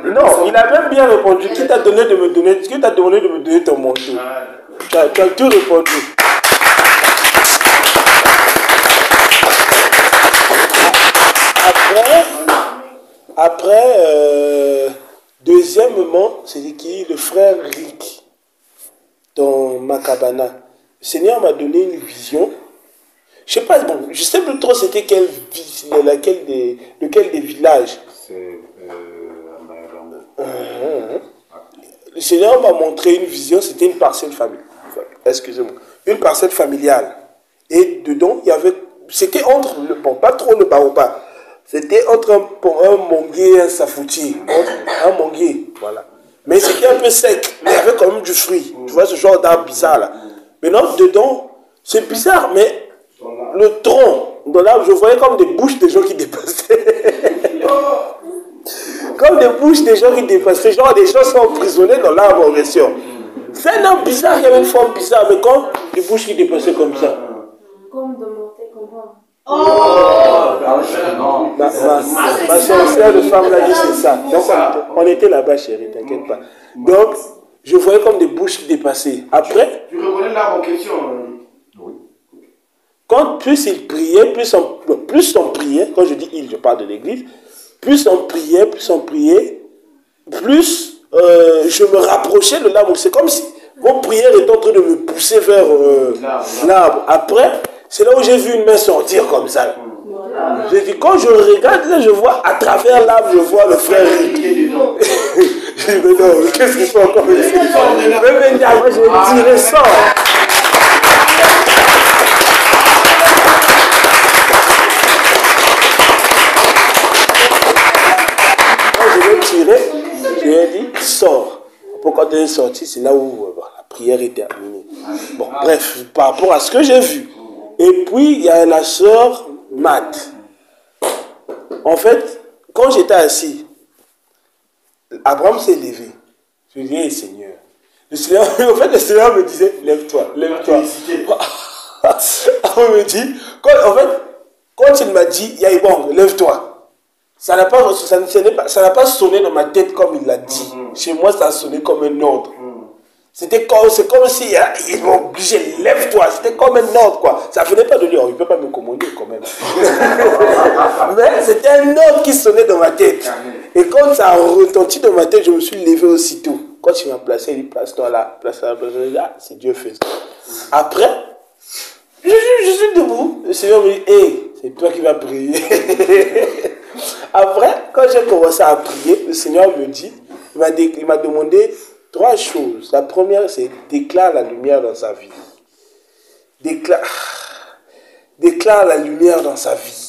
Non, il a même bien répondu. Qui t'a donné de me donner ton manteau? Tu as tout répondu. Après, deuxièmement, c'est qui? Le frère Rick, dans Macabana. Le Seigneur m'a donné une vision. Je sais pas, bon, je sais plus trop c'était lequel des villages. C'est le Seigneur m'a montré une vision, c'était une parcelle familiale. Excusez-moi. Une parcelle familiale. Et dedans, il y avait... C'était entre, bon, pas trop le baobab. C'était entre un manguier et un safoutier. Un manguier, voilà. Mais c'était un peu sec. Mais il y avait quand même du fruit. Tu vois ce genre d'arbre bizarre là. Maintenant, dedans, c'est bizarre, mais le tronc de l'arbre, je voyais comme des bouches des gens qui dépassaient. Comme des bouches des gens qui dépassaient. Genre, des gens sont emprisonnés dans l'arbre en question. C'est un arbre bizarre, il y avait une forme bizarre, mais comme des bouches qui dépassaient comme ça. Comme de monter comme ça. Ma sorcière de femme l'a dit, c'est ça. Donc on était là-bas, chérie, t'inquiète pas. Donc, je voyais comme des bouches qui dépassaient. Après, tu reconnais l'arbre en question? Oui. Quand plus il priait, plus on priait, quand je dis il, je parle de l'église, plus on priait, plus je me rapprochais de l'arbre. C'est comme si mon prière était en train de me pousser vers l'arbre. Après, c'est là où j'ai vu une main sortir comme ça. J'ai dit, quand je regarde, là, je vois à travers l'arbre, je vois le frère. Je dis, mais non, qu'est-ce qu'il faut encore ici? Je vais tirer ça. Quand je l'ai tiré, je lui ai dit, sors. Pourquoi tu es sorti? C'est là où la prière est terminée. Bon, bref, par rapport à ce que j'ai vu. Et puis, il y a la sœur Matt. En fait, quand j'étais assis, Abraham s'est levé. Je lui ai dit, hey, Seigneur. Le Seigneur me disait, lève-toi, lève-toi. Il me dit, quand il m'a dit, Yaïbong, lève-toi, ça n'a pas sonné dans ma tête comme il l'a dit. Chez moi, ça a sonné comme un ordre. C'est comme si ils m'ont obligé, lève-toi. C'était comme un ordre, quoi. Ça ne venait pas de lui, il ne peut pas me commander quand même. Mais c'était un ordre qui sonnait dans ma tête. Et quand ça a retenti dans ma tête, je me suis levé aussitôt. Quand il m'a placé, il dit, place-toi là, place-toi là. Ah, c'est Dieu fait ça. Après, je suis debout. Le Seigneur me dit, hey, c'est toi qui vas prier. Après, quand j'ai commencé à prier, le Seigneur me dit, il m'a demandé 3 choses. La première, c'est déclare la lumière dans sa vie. Déclare la lumière dans sa vie.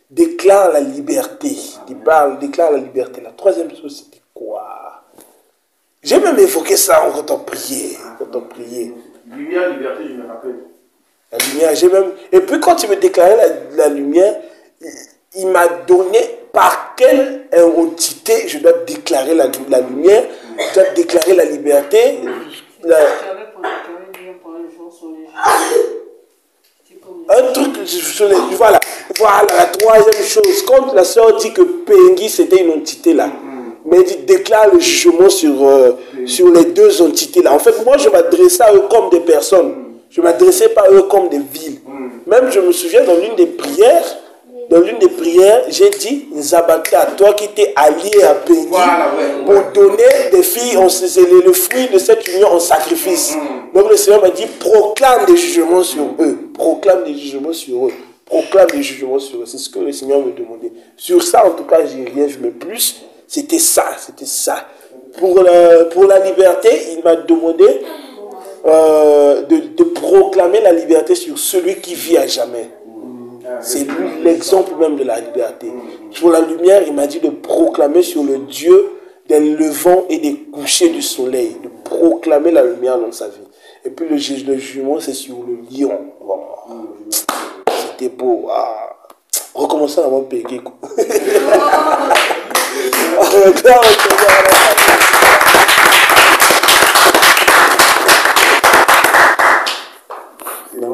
Déclare la liberté. Déclare la liberté. La troisième chose, c'était quoi? J'ai même évoqué ça quand on priait. Lumière, liberté, je me rappelle. La lumière, j'ai même... Et puis quand il me déclarait la lumière, il m'a donné par quelle entité je dois déclarer la lumière, je dois déclarer la liberté. Un truc, voilà, la troisième chose. Quand la sœur dit que Pengui c'était une entité là, mais il déclare le jugement sur les 2 entités là. En fait, moi je m'adressais à eux comme des personnes. Je ne m'adressais pas à eux comme des villes. Même je me souviens dans l'une des prières, j'ai dit Nzabata, toi qui t'es allié à Pengui, pour donner des filles, le fruit de cette union en sacrifice. Donc le Seigneur m'a dit proclame des jugements sur eux. Proclame des jugements sur eux. Proclame des jugements sur eux. C'est ce que le Seigneur me demandait. Sur ça, en tout cas, j'ai rien vu, mais plus, c'était ça. Pour la liberté, il m'a demandé de proclamer la liberté sur celui qui vit à jamais. C'est lui l'exemple même de la liberté. Pour la lumière, il m'a dit de proclamer sur le Dieu des levants et des couchers du soleil, de proclamer la lumière dans sa vie. Et puis le jugement, c'est sur le lion. Wow. C'était beau. Ah. Recommençons avant de payer.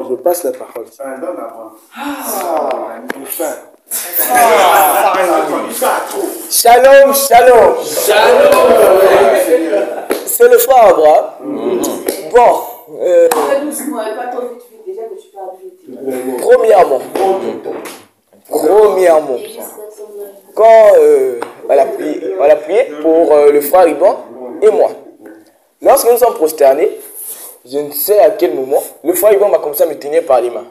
Je passe la parole. Shalom. C'est le frère Abraham. Bon. Premièrement, quand on a prié pour le frère Iban et moi. Lorsque nous sommes prosternés, je ne sais à quel moment, le frère Iban m'a commencé à me tenir par les mains.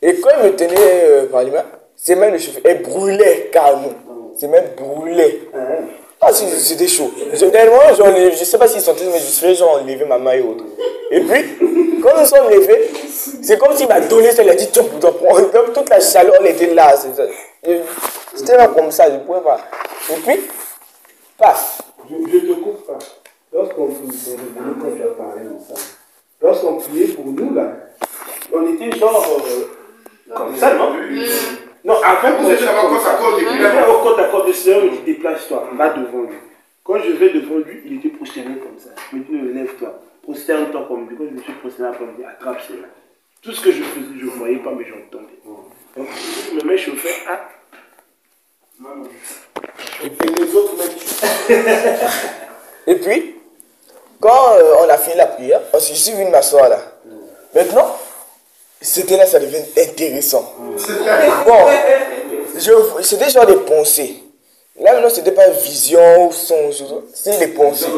Et quand il me tenait par les mains, ses mains de cheveux, elles brûlaient carrément. Ses mains brûlaient. Ah, c'était chaud. Je ne sais pas s'ils sentaient, mais je suis genre lever ma main et autres. Et puis, quand nous sommes levés, c'est comme s'il m'a donné ça, il a dit, tiens, pour t'en prendre. Donc, toute la chaleur, elle était là. C'était là comme ça, je ne pouvais pas. Et puis, paf. Je te coupe pas. Lorsqu'on priait pour nous, là, on était genre comme ça, non? Non, après, vous êtes au côte à côte, le Seigneur me dit, déplace-toi, va devant lui. Quand je vais devant lui, il était prosterné comme ça. Il me dit, lève-toi, prosterne-toi comme lui. Quand je me suis prosterné, après, il me dit, attrape cela. Tout ce que je faisais, je ne voyais pas, mais j'entendais. Donc, je me mets chauffé, et puis les autres mettent. Et puis, quand on a fini la prière, je suis venu m'asseoir là. Maintenant, c'était là, ça devient intéressant. Bon, c'était genre des pensées. Là maintenant, c'était pas vision ou son, c'était des pensées.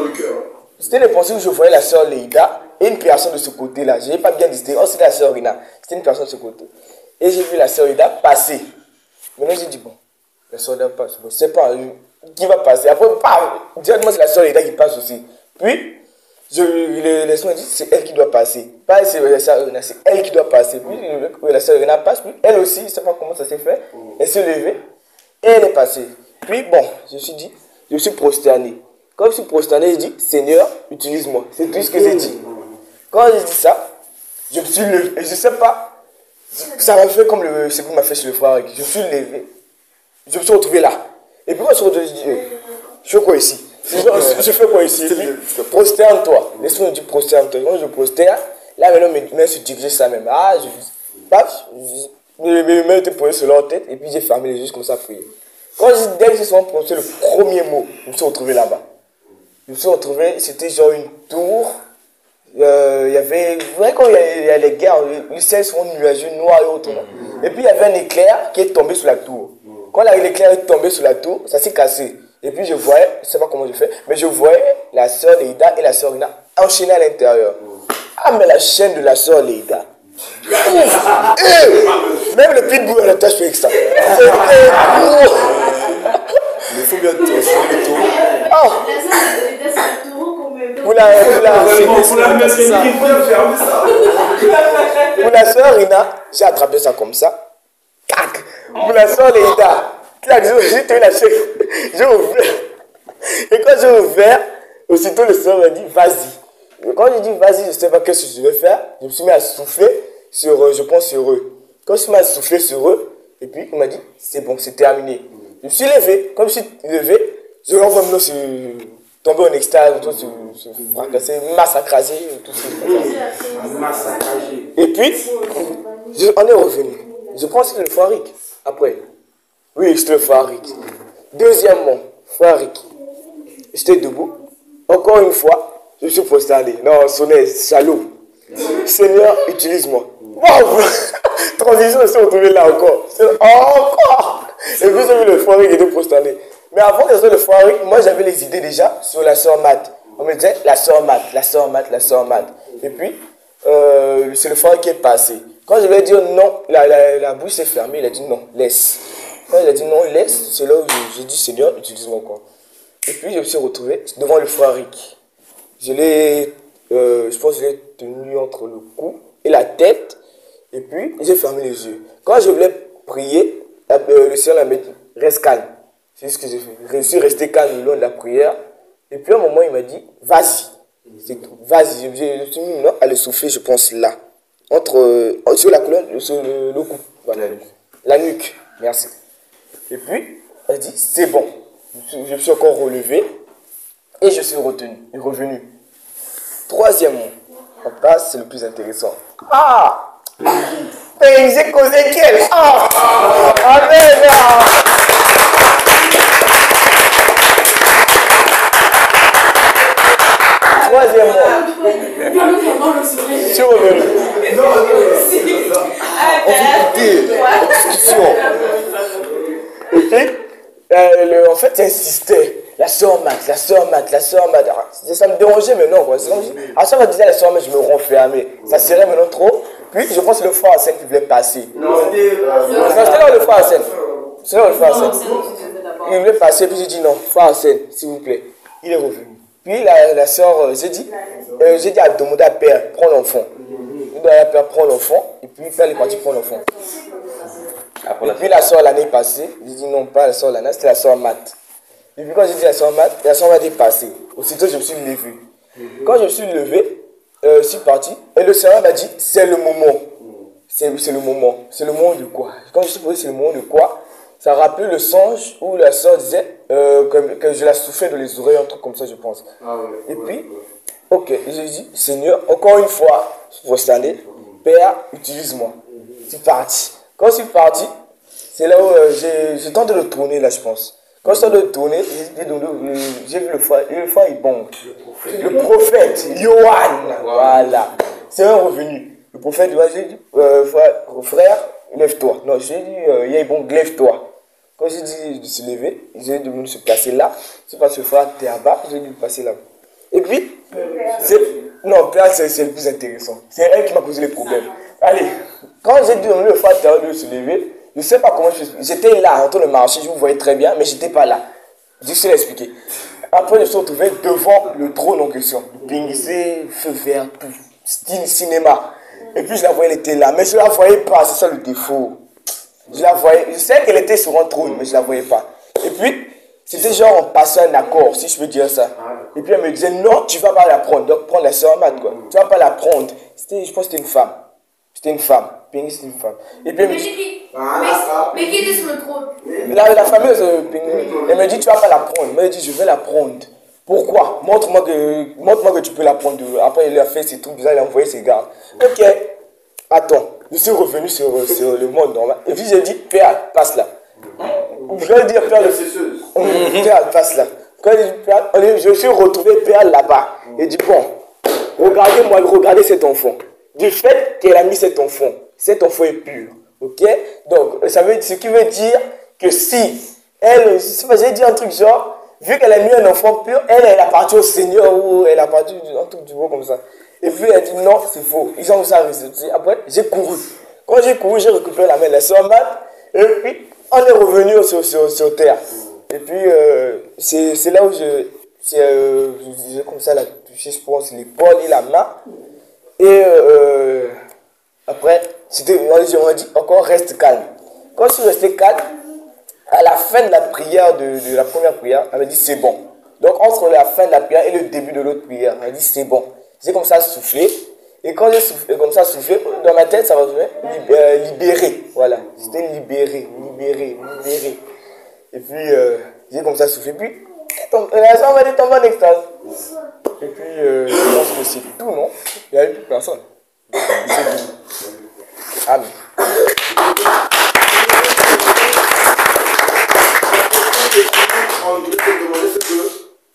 C'était des pensées où je voyais la sœur Leïda et une personne de ce côté-là. Je n'ai pas bien distingué. Oh, c'était la sœur Rina. C'était une personne de ce côté. Et j'ai vu la sœur Leïda passer. Maintenant, j'ai dit, bon, la sœur Leïda passe. Bon, je ne sais pas qui va passer. Après, directement, c'est la sœur Leïda qui passe aussi. Puis, les soins disent c'est elle qui doit passer. Pas c'est la sœur Rina, c'est elle qui doit passer. Puis la sœur Rina passe, puis elle aussi, je ne sais pas comment ça s'est fait. Elle s'est levée et elle est passée. Puis bon, je me suis dit, je suis prosterné. Quand je suis prosterné, je dis, Seigneur, utilise-moi. C'est tout ce que j'ai dit. Quand j'ai dit ça, je me suis levé. Et je ne sais pas, ça m'a fait comme ce que m'a fait sur le frère. Je me suis levé. Je me suis retrouvé là. Et puis quand je suis retrouvé, je dis, je fais quoi ici? Je fais quoi ici? Prosterne-toi. Laisse-moi dire prosterne-toi. Quand je prosterne, là maintenant mes mains se dirigeaient ça même. Ah, mes mains étaient posées sur leur tête et puis j'ai fermé les yeux comme ça à prier. Quand dès que j'ai souvent prononcé le premier mot, je me suis retrouvé là-bas. Je me suis retrouvé, c'était genre une tour. Il y avait, vous voyez quand il y a les guerres, les ciels sont nuageux, noirs et autres. Et puis il y avait un éclair qui est tombé sur la tour. Quand l'éclair est tombé sur la tour, ça s'est cassé. Et puis je voyais, je ne sais pas comment je fais, mais je voyais la sœur Leïda et la sœur Rina enchaînées à l'intérieur. Ah, mais la chaîne de la sœur Leïda. Même le pitbull à la tâche fait avec ça. Il faut bien te la soeur Rina, j'ai attrapé ça comme ça. Tac. Pour la soeur Leïda, j'ai tenu la chaise, j'ai ouvert. Et quand j'ai ouvert, aussitôt le soeur m'a dit vas-y. Et quand j'ai dit vas-y, je ne sais pas ce que je vais faire, je me suis mis à souffler sur, je pense sur eux. Quand je me suis mis à souffler sur eux, et puis il m'a dit c'est bon, c'est terminé. Je me suis levé, comme je suis levé, je l'envoie maintenant sur tomber en extase, tout se fracasser, massacrasé, tout ça. Et puis, on est revenu. Je pense que c'était le Farik. Après, oui, c'était le Farik. Deuxièmement, Farik. J'étais debout. Encore une fois, je suis prosterné. Non, sonnez, salaud. Seigneur, utilise-moi. Wow! Transition, je suis retrouvé là encore. Encore! Et puis, j'ai vu le Farik qui était prosterné. Mais avant que ce soit le Farik, moi j'avais les idées déjà sur la sœur Mat. On me disait la sœur Mat, la sœur Mat, la sœur Mat. Et puis, c'est le Farik qui est passé. Quand je lui ai dit non, la bouche s'est fermée, il a dit non, laisse. Quand il a dit non, laisse, c'est là où j'ai dit Seigneur, utilise-moi encore. Et puis je me suis retrouvé devant le Farik. Je pense que je l'ai tenu entre le cou et la tête. Et puis j'ai fermé les yeux. Quand je voulais prier, le Seigneur m'a dit reste calme. C'est ce que j'ai fait. Je suis resté calme le long de la prière. Et puis à un moment, il m'a dit, vas-y. C'est tout. Vas-y. Je suis mis à le souffler, je pense, là. Sur la colonne, sur le cou. Voilà. La nuque. Merci. Et puis, elle dit, c'est bon. Je me suis encore relevé. Et je suis revenu. Troisièmement, on passe, c'est le plus intéressant. Ah! J'ai causé quel? Ah! Amen! Troisièmement, je suis revenu. On fait écouter la discussion. Et puis, en fait, insistait. La sœur Mat. Ça me dérangeait maintenant. Quoi. À chaque fois que je disais la sœur Mat, je me renfermais. Ça serrait maintenant trop. Puis, je pense que le frère Hassan qui voulait passer. Non, c'était là le frère Hassan. C'est là le frère Hassan. Il voulait passer, puis j'ai dit non, frère Hassan, s'il vous plaît. Il est revenu. Puis la soeur, j'ai dit à demander à Père, prends l'enfant. Il doit à Père prendre l'enfant, et puis Père est parti prendre l'enfant. Et puis la soeur l'année passée, j'ai dit non, pas la soeur l'année, c'était la soeur Mat. Et puis quand j'ai dit la soeur Mat est passée. Aussitôt je me suis levé. Quand je me suis levé, je suis parti, et le Seigneur m'a dit, c'est le moment. C'est le moment. C'est le moment de quoi? Quand je suis posé, c'est le moment de quoi? Ça rappelait le songe où la soeur disait que je la soufflais dans les oreilles, un truc comme ça, je pense. Et puis, ok, j'ai dit, Seigneur, encore une fois, je vais stander, Père, utilise-moi. Je suis parti. Quand je suis parti, c'est là où j'ai tenté de tourner, là, je pense. Quand je tentais de tourner, j'ai vu le frère, il bon. Le prophète, Yohan, voilà. C'est un revenu. Le prophète, j'ai dit, frère, lève-toi. Non, j'ai dit, Yaibon, lève-toi. Quand j'ai dit de se lever, j'ai dû me se placer là. C'est parce que le frère était à bas, j'ai dû me passer là. Et puis, non, Père, c'est le plus intéressant. C'est elle qui m'a posé les problèmes. Allez, quand j'ai dû le frère de se lever, je ne sais pas comment j'étais là en train de marcher, je vous voyais très bien, mais je n'étais pas là. Je sais l'expliquer. Après, je me suis retrouvé devant le trône en question. Pinguissé, feu vert, tout. Style cinéma. Et puis je la voyais, elle était là, mais je ne la voyais pas, c'est ça le défaut. Je la voyais, je sais qu'elle était sur un trône, mais je ne la voyais pas. Et puis, c'était genre on passait un accord, si je peux dire ça. Et puis elle me disait, non, tu ne vas pas la prendre. Donc prends la sœur Mat, quoi. Tu ne vas pas la prendre. Je pense que c'était une femme. C'était une femme. Pinguis, c'était une femme. Et puis elle me dit, mais qui était sur le trône? La fameuse Pinguis, elle me dit, tu ne vas pas la prendre. Moi, elle dit, je vais la prendre. Pourquoi? Montre-moi que tu peux la prendre. Après, il a fait ses trucs bizarres, il a envoyé ses gardes. Ok. Attends, je suis revenu sur le monde normal. Et puis j'ai dit, Père, passe là. Je vais dire, Père, passe là. Quand il dit, Père, je suis retrouvé Père là-bas. Il dit, bon, regardez-moi, regardez cet enfant. Du fait qu'elle a mis cet enfant est pur. Ok? Donc, ce qui veut dire que si elle, j'ai dit un truc genre, vu qu'elle a mis un enfant pur, elle appartient au Seigneur ou elle appartient à un truc du beau comme ça. Et puis elle dit non, c'est faux. Ils ont ça résulté. Après, j'ai couru. Quand j'ai couru, j'ai récupéré la main de la sœur Mat. Et puis, on est revenu sur terre. Et puis, c'est là où j'ai comme ça, là, touché, je pense, l'épaule et la main. Et après, on m'a dit encore reste calme. Quand je suis resté calme, à la fin de la prière, de la première prière, elle m'a dit c'est bon. Donc entre la fin de la prière et le début de l'autre prière, elle m'a dit c'est bon. J'ai comme ça soufflé. Et quand j'ai soufflé, comme ça soufflé, dans ma tête, ça va faire libéré. Voilà, c'était libéré. Et puis, j'ai comme ça soufflé. Puis, la soeur m'a dit tomber en extase. Et puis, je pense que c'est tout, non? Il n'y avait plus personne. Amen. On voulait te demander ce que,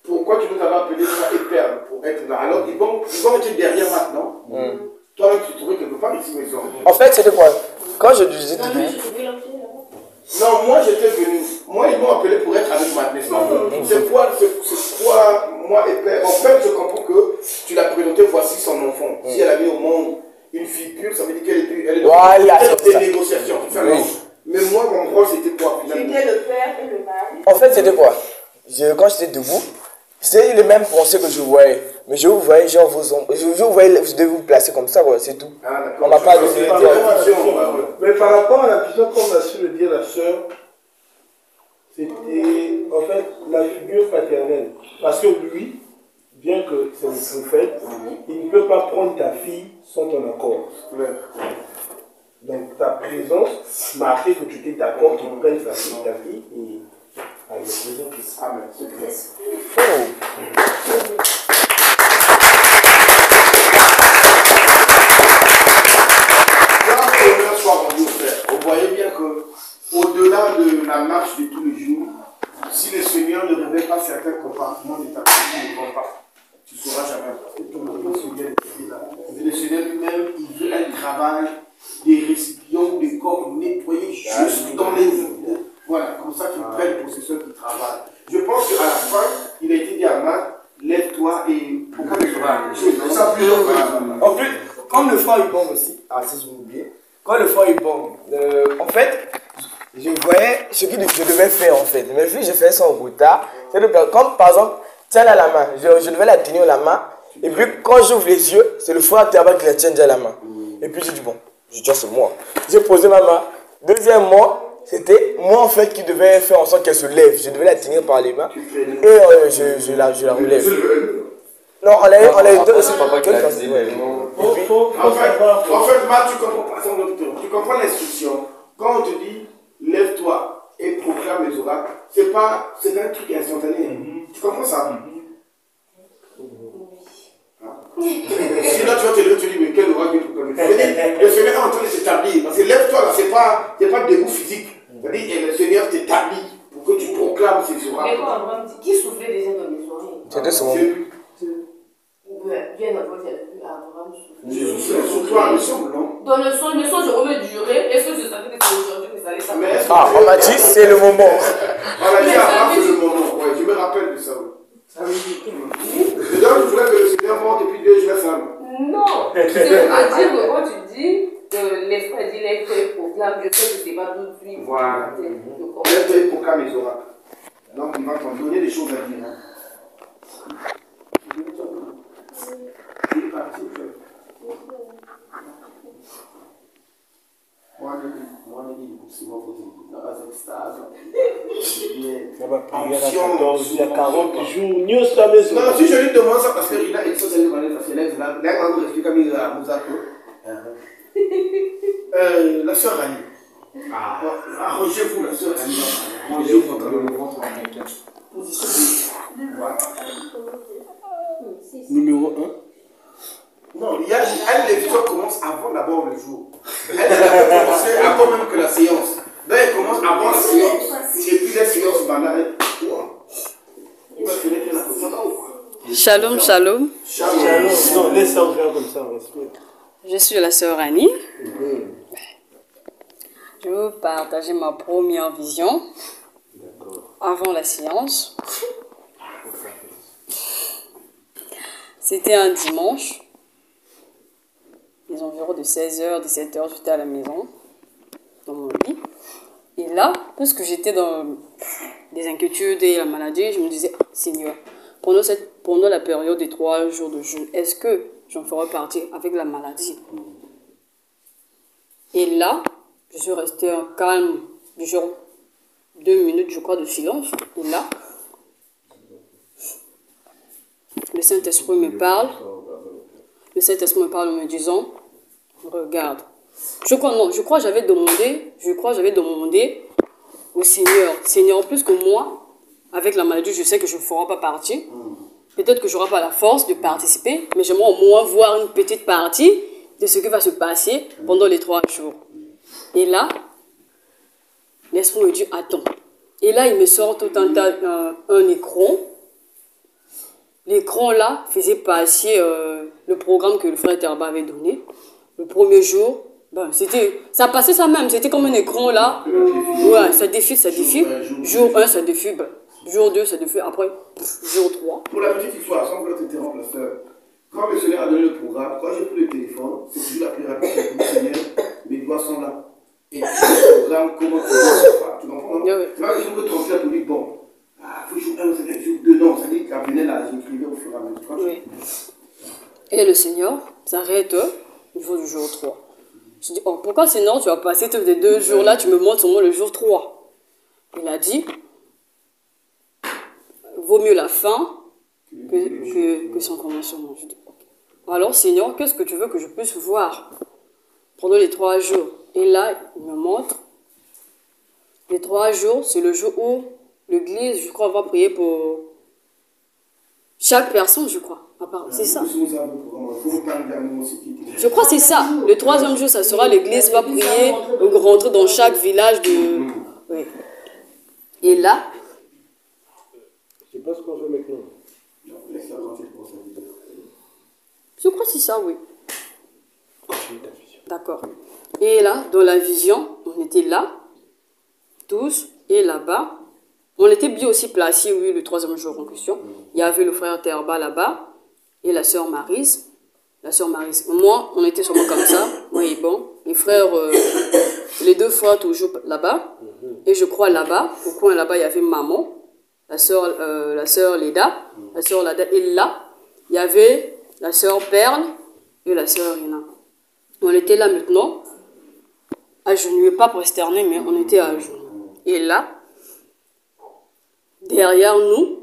pourquoi tu nous avais appelé ça et père pour être là. Alors ils vont être derrière maintenant. Toi-même tu trouvais quelque part ici maison. En fait c'était quoi? Quand je disais non, moi j'étais venu. Moi ils m'ont appelé pour être avec ma maison. C'est quoi moi et père? En fait je comprends que tu l'as présenté, voici son enfant. Si elle a mis au monde une figure, ça veut dire qu'elle est dans des négociations. Mais moi, mon rôle, c'était quoi finalement? C'était le père et le mari. En fait, c'était quoi? Quand j'étais debout, c'était les mêmes pensées que je voyais. Mais je vous voyais, genre, je vous voyais, je devais vous placer comme ça, c'est tout. On m'a pas donné Mais par rapport à la vision, comme a su le dire la sœur, c'était en fait la figure paternelle. Parce que lui, bien que c'est le prophète, il ne peut pas prendre ta fille sans ton accord. Donc ta présence marquait que tu étais d'accord qu'il prenne ta fille et avec le présent Christ. Amen. C'est clair. Vous voyez bien que au-delà de la marche de tous les jours, si le Seigneur ne révèle pas certains compartiments de ta vie, tu ne comprends pas. Tu ne sauras jamais. Le Seigneur lui-même, il veut un travail des récipients, des corps nettoyés juste dans les eaux. Voilà, comme ça qu'ils prennent possession du travail. Je pense qu'à la fin, il a été dit à Marc, lève-toi et pourquoi tu seras En plus, comme le foie il bombe aussi, si je m'oublie, quand le foie il bombe, en fait, je voyais ce que je devais faire en fait. Mais vu que j'ai fait ça en retard, comme par exemple, tiens-la la main, je devais la tenir la main, et puis quand j'ouvre les yeux, c'est le foie qui la tient déjà la main. Et puis j'ai dit bon, je dis c'est moi. J'ai posé ma main. Deuxièmement, c'était moi en fait qui devais faire en sorte qu'elle se lève. Je devais la tenir par les mains et je la relève. Non, on l'a eu deux aussi. En fait, Marc, tu comprends l'instruction. Quand on te dit lève-toi et proclame les oracles, c'est un truc instantané. Tu comprends ça? Sinon tu vas te lever, tu dis mais quel oracle tu proclames? Le Seigneur est en train de s'établir. Parce que lève-toi là, c'est pas debout physique. C'est-à-dire le Seigneur t'établit pour que tu proclames ces oracles. Mais quand on dit qui soufflait déjà dans mes oreilles? C'était son. Viens d'abord, il y a Abraham souffler. Jésus, c'est sur toi, le son, non? Dans le son, je remets durer. Est-ce que je savais que c'est aujourd'hui que ça allait s'arrêter? On m'a dit c'est le moment. On a dit Abraham, c'est le moment. Ouais, je me rappelle de ça. Ça veut dire que donc, je voulais que le Seigneur monte et puis Dieu, je laisse ça. Non, c'est-à-dire que quand tu dis l'esprit dit lève-toi et proclame, je sais que c'est pas tout de suite. Voilà. Lève-toi et proclame les oracles. Donc, il va t'en donner des choses à dire. Il y a 40 jours, nous sommes maison. Non, si je lui demande ça parce qu'il a une chose à lui demander, parce que là, on nous explique comme il a la sœur Annie. Arrangez-vous, la sœur Annie. Arrangez-vous quand même. Voilà. Numéro 1. Non, les visions commencent avant d'abord le jour. Elle a commencé avant même que la séance. Là, elle commence avant la séance. Et puis la séance va là. Shalom, shalom. Shalom. Non, laisse ça ouvert comme ça, respect. Je suis la sœur Annie. Je vais vous partager ma première vision avant la séance. C'était un dimanche. Les environs de 16h, 17h, j'étais à la maison, dans mon lit. Et là, puisque j'étais dans des inquiétudes et la maladie, je me disais, Seigneur, pendant la période des 3 jours de jeûne, est-ce que j'en ferai partie avec la maladie? Et là, je suis restée calme, du genre 2 minutes, je crois, de silence. Et là, le Saint-Esprit me parle. Le Saint-Esprit me parle en me disant, regarde. Je crois que j'avais demandé au Seigneur. Seigneur, plus que moi, avec la maladie, je sais que je ne ferai pas partie. Peut-être que je n'aurai pas la force de participer, mais j'aimerais au moins voir une petite partie de ce qui va se passer pendant les 3 jours. Et là, l'Esprit me dit, attends. Et là, il me sort tout un écran. L'écran là faisait passer le programme que le frère Terba avait donné. Le premier jour, ça passait ça même, c'était comme un écran là. Ouais, ça défile. Jour 1, ça défile. Jour 2, ça défile. Après, jour 3. Pour la petite histoire, sans vouloir t'interrompre, la sœur, quand le Seigneur a donné le programme, quand j'ai pris le téléphone, c'est toujours la plus rapide pour le Seigneur, mes doigts sont là. Et puis le programme, comment tu vois, tu comprends, non? Tu vois, je peux transférer pour dire, bon, il faut jour 1, ça fait jour 2, non, ça dit qu'à venir là, j'écrivais au fur et à mesure. Oui. Et le Seigneur s'arrête au niveau du jour 3. Je dis, oh, pourquoi Seigneur, tu vas passer tous les 2 jours là, tu me montres seulement le jour 3. Il a dit, vaut mieux la fin que son commencement. Je dis, okay. Alors Seigneur, qu'est-ce que tu veux que je puisse voir pendant les 3 jours? Et là, il me montre, les 3 jours, c'est le jour où l'église, je crois, va prier pour chaque personne, je crois. C'est ça. Je crois que c'est ça. Le 3e jour, ça sera l'église va prier, rentrer dans chaque village de... Oui. Et là... Je sais pas ce qu'on fait maintenant. Je crois que c'est ça, oui. D'accord. Et là, dans la vision, on était là, tous, et là-bas. On était bien aussi placés, oui, le 3e jour en question. Il y avait le frère Terba là-bas, et la sœur Maryse. Moi, on était sûrement comme ça. Oui, bon. Les frères, les 2 frères toujours là-bas. Et je crois là-bas, au coin là-bas, il y avait maman, la sœur Leda, et là, il y avait la sœur Perle et la sœur Rina. On était là maintenant, agenouillés, pas prosterné, mais on était à genoux. Et là, derrière nous,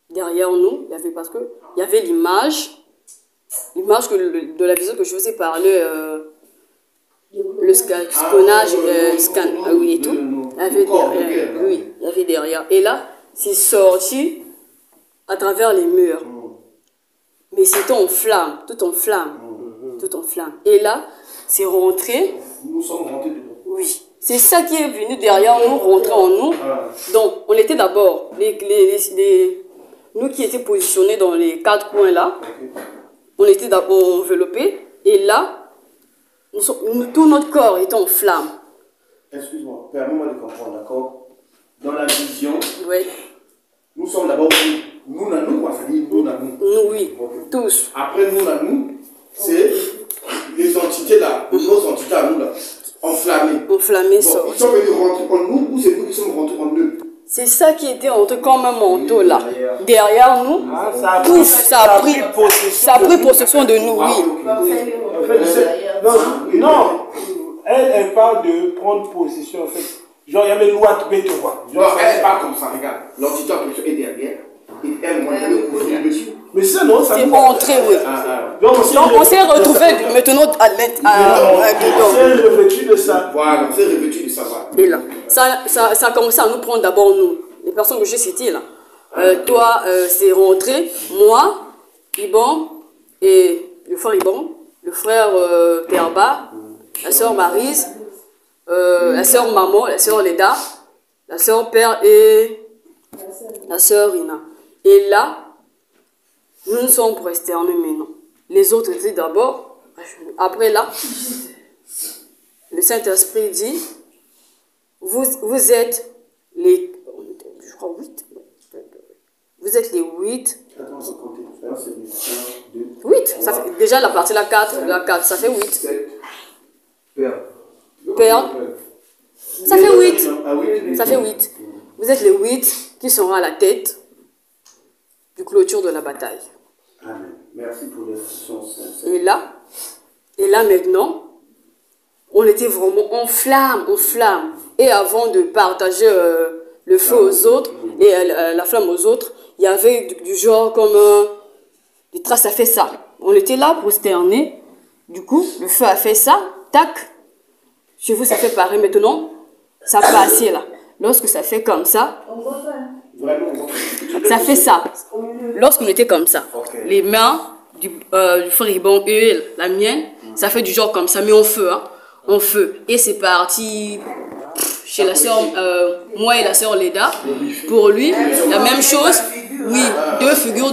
il y avait, parce que il y avait l'image de la vision que je vous ai parlé, le scannage, oui et tout. Il y avait derrière. Et là, c'est sorti à travers les murs. Mais c'était en flamme, tout en flamme. Et là, c'est rentré. Nous sommes rentrés dedans. Oui. C'est ça qui est venu derrière nous, rentrer en nous. Donc, on était d'abord, nous qui étions positionnés dans les 4 coins là, on était d'abord enveloppés. Et là, tout notre corps était en flamme. Excuse-moi, permets-moi de comprendre, d'accord? Dans la vision, oui. Nous sommes d'abord nous, quoi, ça dit nous, nous, oui, tous. Après, nous, c'est les entités là, nos entités à nous là, enflammées. Enflammées, ça. Ils sont venus rentrer en nous ou c'est nous qui sommes rentrés en eux? C'est ça qui était rentré comme un manteau là. Derrière nous, ça a pris possession de nous, oui. Non, elle parle de prendre possession en fait. Genre, il y avait loi de bête, quoi. Non, elle parle comme ça, regarde. L'entité en question est derrière. Et elle m'a donné le couvrir dessus. Mais ça, non, ça. C'est entré, oui. Donc, on s'est retrouvé maintenant à dedans. C'est revêtu de ça. Voilà, c'est revêtu de ça. Et là, ça a commencé à nous prendre d'abord, nous, les personnes que j'ai citées là. Toi, c'est rentré. Moi, Ibon, et le frère Ibon, le frère Terba, la sœur Maryse. La sœur Maman, la sœur Leda, la sœur Père et la sœur Rina. Et là, nous nous sommes prosternés maintenant. Les autres étaient d'abord. Après là, le Saint-Esprit dit, vous êtes les... Je crois 8. Vous êtes les 8. 8, ça fait, déjà la partie la 4, ça fait 8. Père, ça fait 8. Ça fait 8. Vous êtes les 8 qui seront à la tête du clôture de la bataille. Amen. Merci pour les sens. Et là maintenant, on était vraiment en flamme, en flamme. Et avant de partager le feu aux autres, et la flamme aux autres, il y avait du genre comme des traces, ça fait ça. On était là, prosternés. Du coup, le feu a fait ça, tac. Chez vous, ça fait pareil. Maintenant, ça passe là. Lorsque ça fait comme ça, ça fait ça. Lorsqu'on était comme ça, les mains du frère Ibon et la mienne, ça fait du genre comme ça, mais en feu, hein, en feu. Et c'est parti chez la soeur, moi et la soeur Leda. Pour lui, la même chose. Oui, deux figures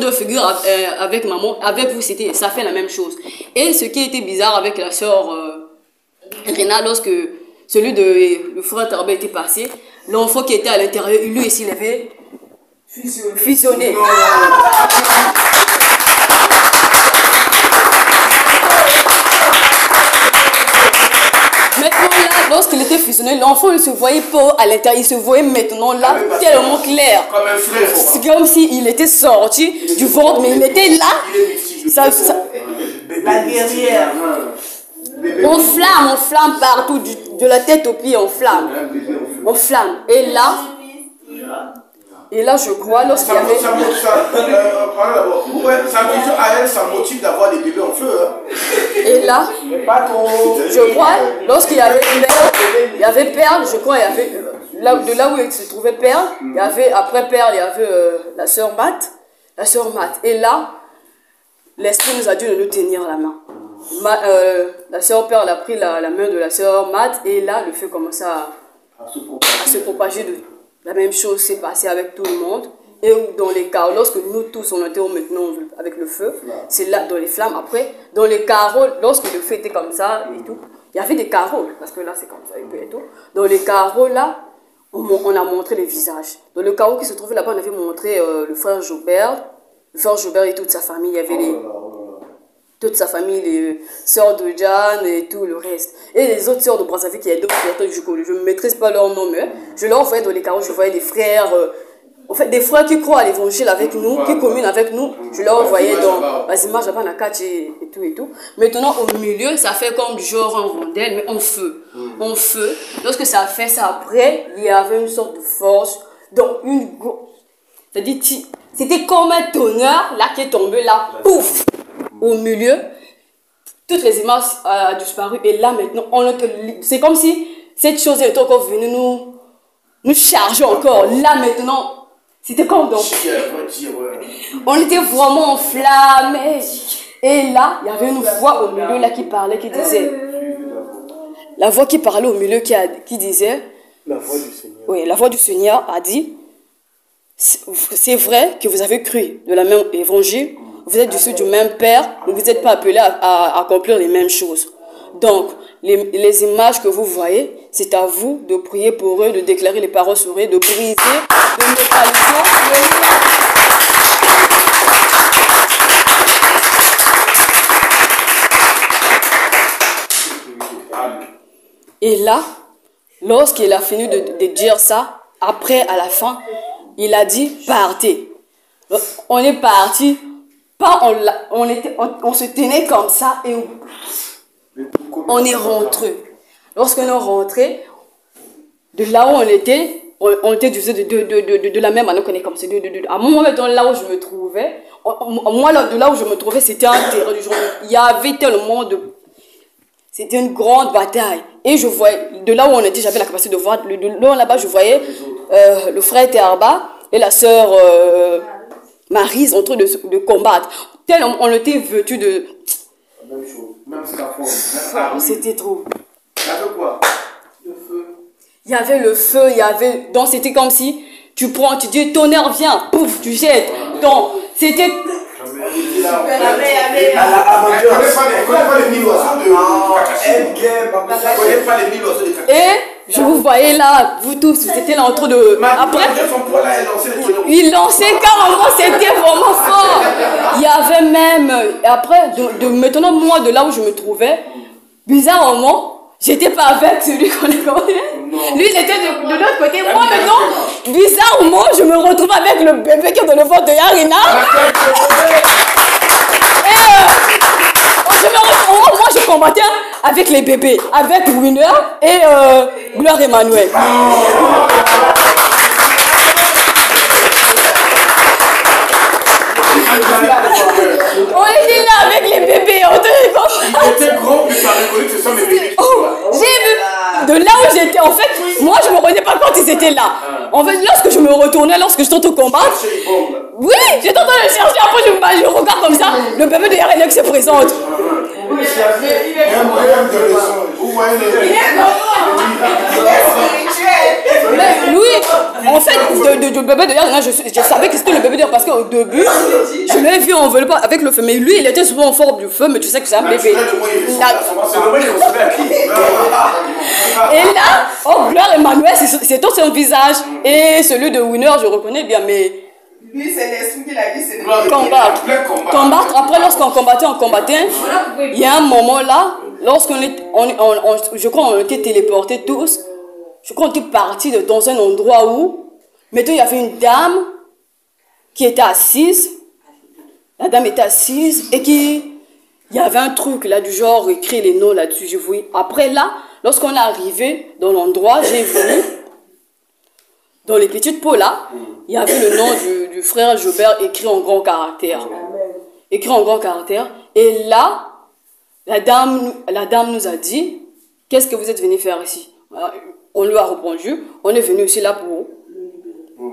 avec maman. Avec vous, ça fait la même chose. Et ce qui était bizarre avec la soeur Rena, lorsque celui de le frère Tarba était passé, l'enfant qui était à l'intérieur, lui aussi, il avait fusionné. Maintenant là, lorsqu'il était fusionné, l'enfant il se voyait pas à l'intérieur, il se voyait maintenant là tellement clair. C'est comme s'il était sorti du ventre, mais il était là. La guerrière. On flamme partout, de la tête aux pieds, on flamme. On flamme. Et là, je crois, lorsqu'il y avait... Sa vision à elle, ça motive d'avoir des bébés en feu. Hein. Et là, je crois, lorsqu'il y avait Perle, je crois, il y avait... de là où il se trouvait Perle, il y avait, après Perle, il y avait la sœur Matt. Et là, l'esprit nous a dit de nous tenir la main. La sœur Perle a pris la main de la sœur Matt, et là, le feu commençait à se propager. La même chose s'est passée avec tout le monde. Et dans les carreaux, lorsque nous tous on était maintenant avec le feu, c'est là dans les flammes. Après, dans les carreaux, lorsque le feu était comme ça et tout, il y avait des carreaux, parce que là c'est comme ça et tout. Dans les carreaux là, on a montré les visages. Dans le carreau qui se trouvait là-bas, on avait montré le frère Joubert. Le frère Joubert et toute sa famille, il y avait toute sa famille, les sœurs de Jeanne et tout le reste. Et les autres sœurs de Brazzaville qui étaient d'autres, je ne maîtrise pas leur nom, mais je leur voyais dans les carreaux, je voyais des frères, en fait des frères qui croient à l'évangile avec nous, qui communent avec nous, je leur voyais dans les images à Nakach et tout et tout. Maintenant au milieu, ça fait comme du genre en rondelle, mais en feu. En feu. Lorsque ça a fait ça après, il y avait une sorte de force, donc c'est-à-dire, c'était comme un tonnerre là qui est tombé là, pouf! Au milieu, toutes les images ont disparu et là maintenant, c'est comme si cette chose était encore venue nous charger encore. Là maintenant, c'était comme donc. On était vraiment enflammés. Et là, il y avait une voix au milieu là qui parlait, qui disait. La voix qui parlait au milieu qui disait. La voix du Seigneur. Oui, la voix du Seigneur a dit. C'est vrai que vous avez cru de la même évangile. Vous êtes issus du même Père, mais vous n'êtes pas appelés à accomplir les mêmes choses. Donc, les images que vous voyez, c'est à vous de prier pour eux, de déclarer les paroles sur eux, de briser, de neutraliser. Et là, lorsqu'il a fini de dire ça, après, à la fin, il a dit, partez. On est parti. On se tenait comme ça et on est rentré. Lorsqu'on est rentré, de là où on était de la même manière qu'on est comme ça. À un moment donné, là où je me trouvais, de là où je me trouvais, c'était un terrain du jour. Il y avait tellement de... C'était une grande bataille. Et je voyais, de là où on était, j'avais la capacité de voir. Là-bas, je voyais le frère Terba et la sœur... Maryse en train de combattre. Tellement on était vêtus de... C'était trop. Il y avait quoi? Il y avait le feu, il y avait... Donc c'était comme si tu prends, tu dis tonnerre vient, pouf, tu jettes. Donc c'était... Et je vous voyais là, vous tous, vous étiez là en train de... Après, il lançait carrément, c'était vraiment fort. Il y avait même... Après, maintenant, moi, de là où je me trouvais, bizarrement, j'étais pas avec celui qu'on est connu. Lui, il était de l'autre côté. Moi, maintenant, bizarrement, je me retrouve avec le bébé qui est dans le ventre de Yarina. Moi, je combattais avec les bébés, avec Winner et Gloire Emmanuel. On était là avec les bébés, on était comme ça. Il était gros, mais tu as reconnu que ce sont mes bébés. J'ai vu, de là où j'étais, en fait, moi je me rendais pas compte qu'ils étaient là. En fait, lorsque je me retournais, lorsque je tentais de combattre, oui, j'étais en train de le chercher, après je regarde comme ça, le bébé de Yarina qui se présente. Mais lui, en fait, du bébé de Yarina, je savais que c'était le bébé de Yarina parce qu'au début, je l'ai vu enveloppé avec le feu. Mais lui, il était souvent en forme du feu, mais tu sais que c'est un bébé. Et là, oh, Gloire Emmanuel, c'est tout son visage. Et celui de Winner, je reconnais bien, mais. Lui, c'est l'esprit qu'il a dit, c'est combattre. Après, lorsqu'on combattait, il y a un moment là, lorsqu'on est, je crois qu'on était téléportés tous, je crois qu'on était partis dans un endroit où, maintenant il y avait une dame qui était assise, la dame était assise et il y avait un truc là du genre écrit les noms là-dessus, je vois. Après là, lorsqu'on est arrivé dans l'endroit, j'ai vu, dans les petites pots là, il y avait le nom du frère Jobert écrit en grand caractère. Écrit en grand caractère. Et là, la dame nous a dit, qu'est-ce que vous êtes venu faire ici? On lui a répondu, on est venu ici là pour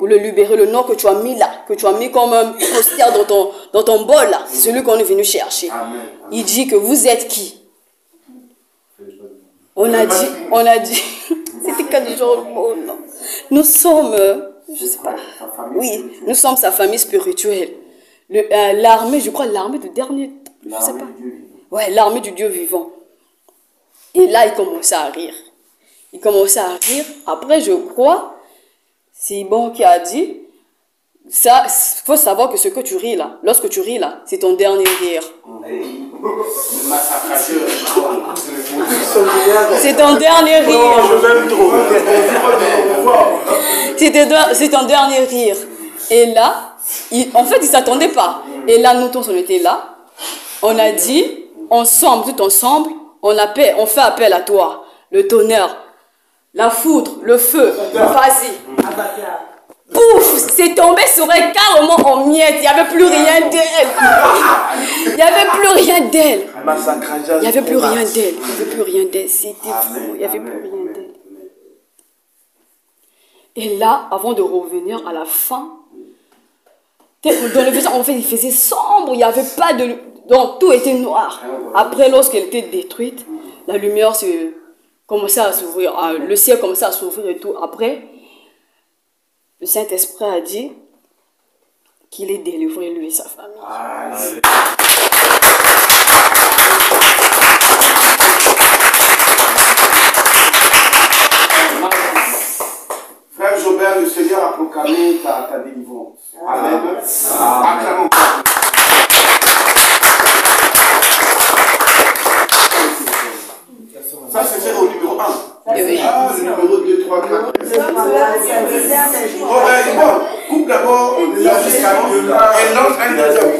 le libérer. Le nom que tu as mis là, que tu as mis comme un poster dans ton bol là, c'est celui qu'on est venu chercher. Amen. Il dit que vous êtes qui? On a dit, c'était quand du genre, oh non. Nous sommes, je sais pas, oui, nous sommes sa famille spirituelle. L'armée, je crois, l'armée du dernier, je sais pas. Ouais, l'armée du Dieu vivant. Et là, il commençait à rire. Après, je crois, c'est Ibon qui a dit, ça, faut savoir que ce que tu ris là, lorsque tu ris là, c'est ton dernier rire. C'est ton dernier rire. C'est ton dernier rire. Et là, en fait, il ne s'attendait pas. Et là, nous tous, on était là. On a dit, ensemble, tout ensemble, on fait appel à toi. Le tonnerre, la foudre, le feu, vas-y. Pouf, c'est tombé sur elle carrément en miettes. Il n'y avait plus rien d'elle. Il n'y avait plus rien d'elle. C'était fou. Il n'y avait plus rien d'elle. Et là, avant de revenir à la fin, dans le visage, en fait, il faisait sombre. Il n'y avait pas de... Donc, tout était noir. Après, lorsqu'elle était détruite, la lumière commençait à s'ouvrir. Le ciel commençait à s'ouvrir et tout. Après, le Saint-Esprit a dit qu'il est délivré, lui et sa famille. Frère Jobert, le Seigneur a proclamé ta délivrance. Amen. Acclamons. Ça, c'était au numéro 1. Le numéro 2, 3, 4. Coupe d'abord, on est là jusqu'à nous. Elle lance un deuxième.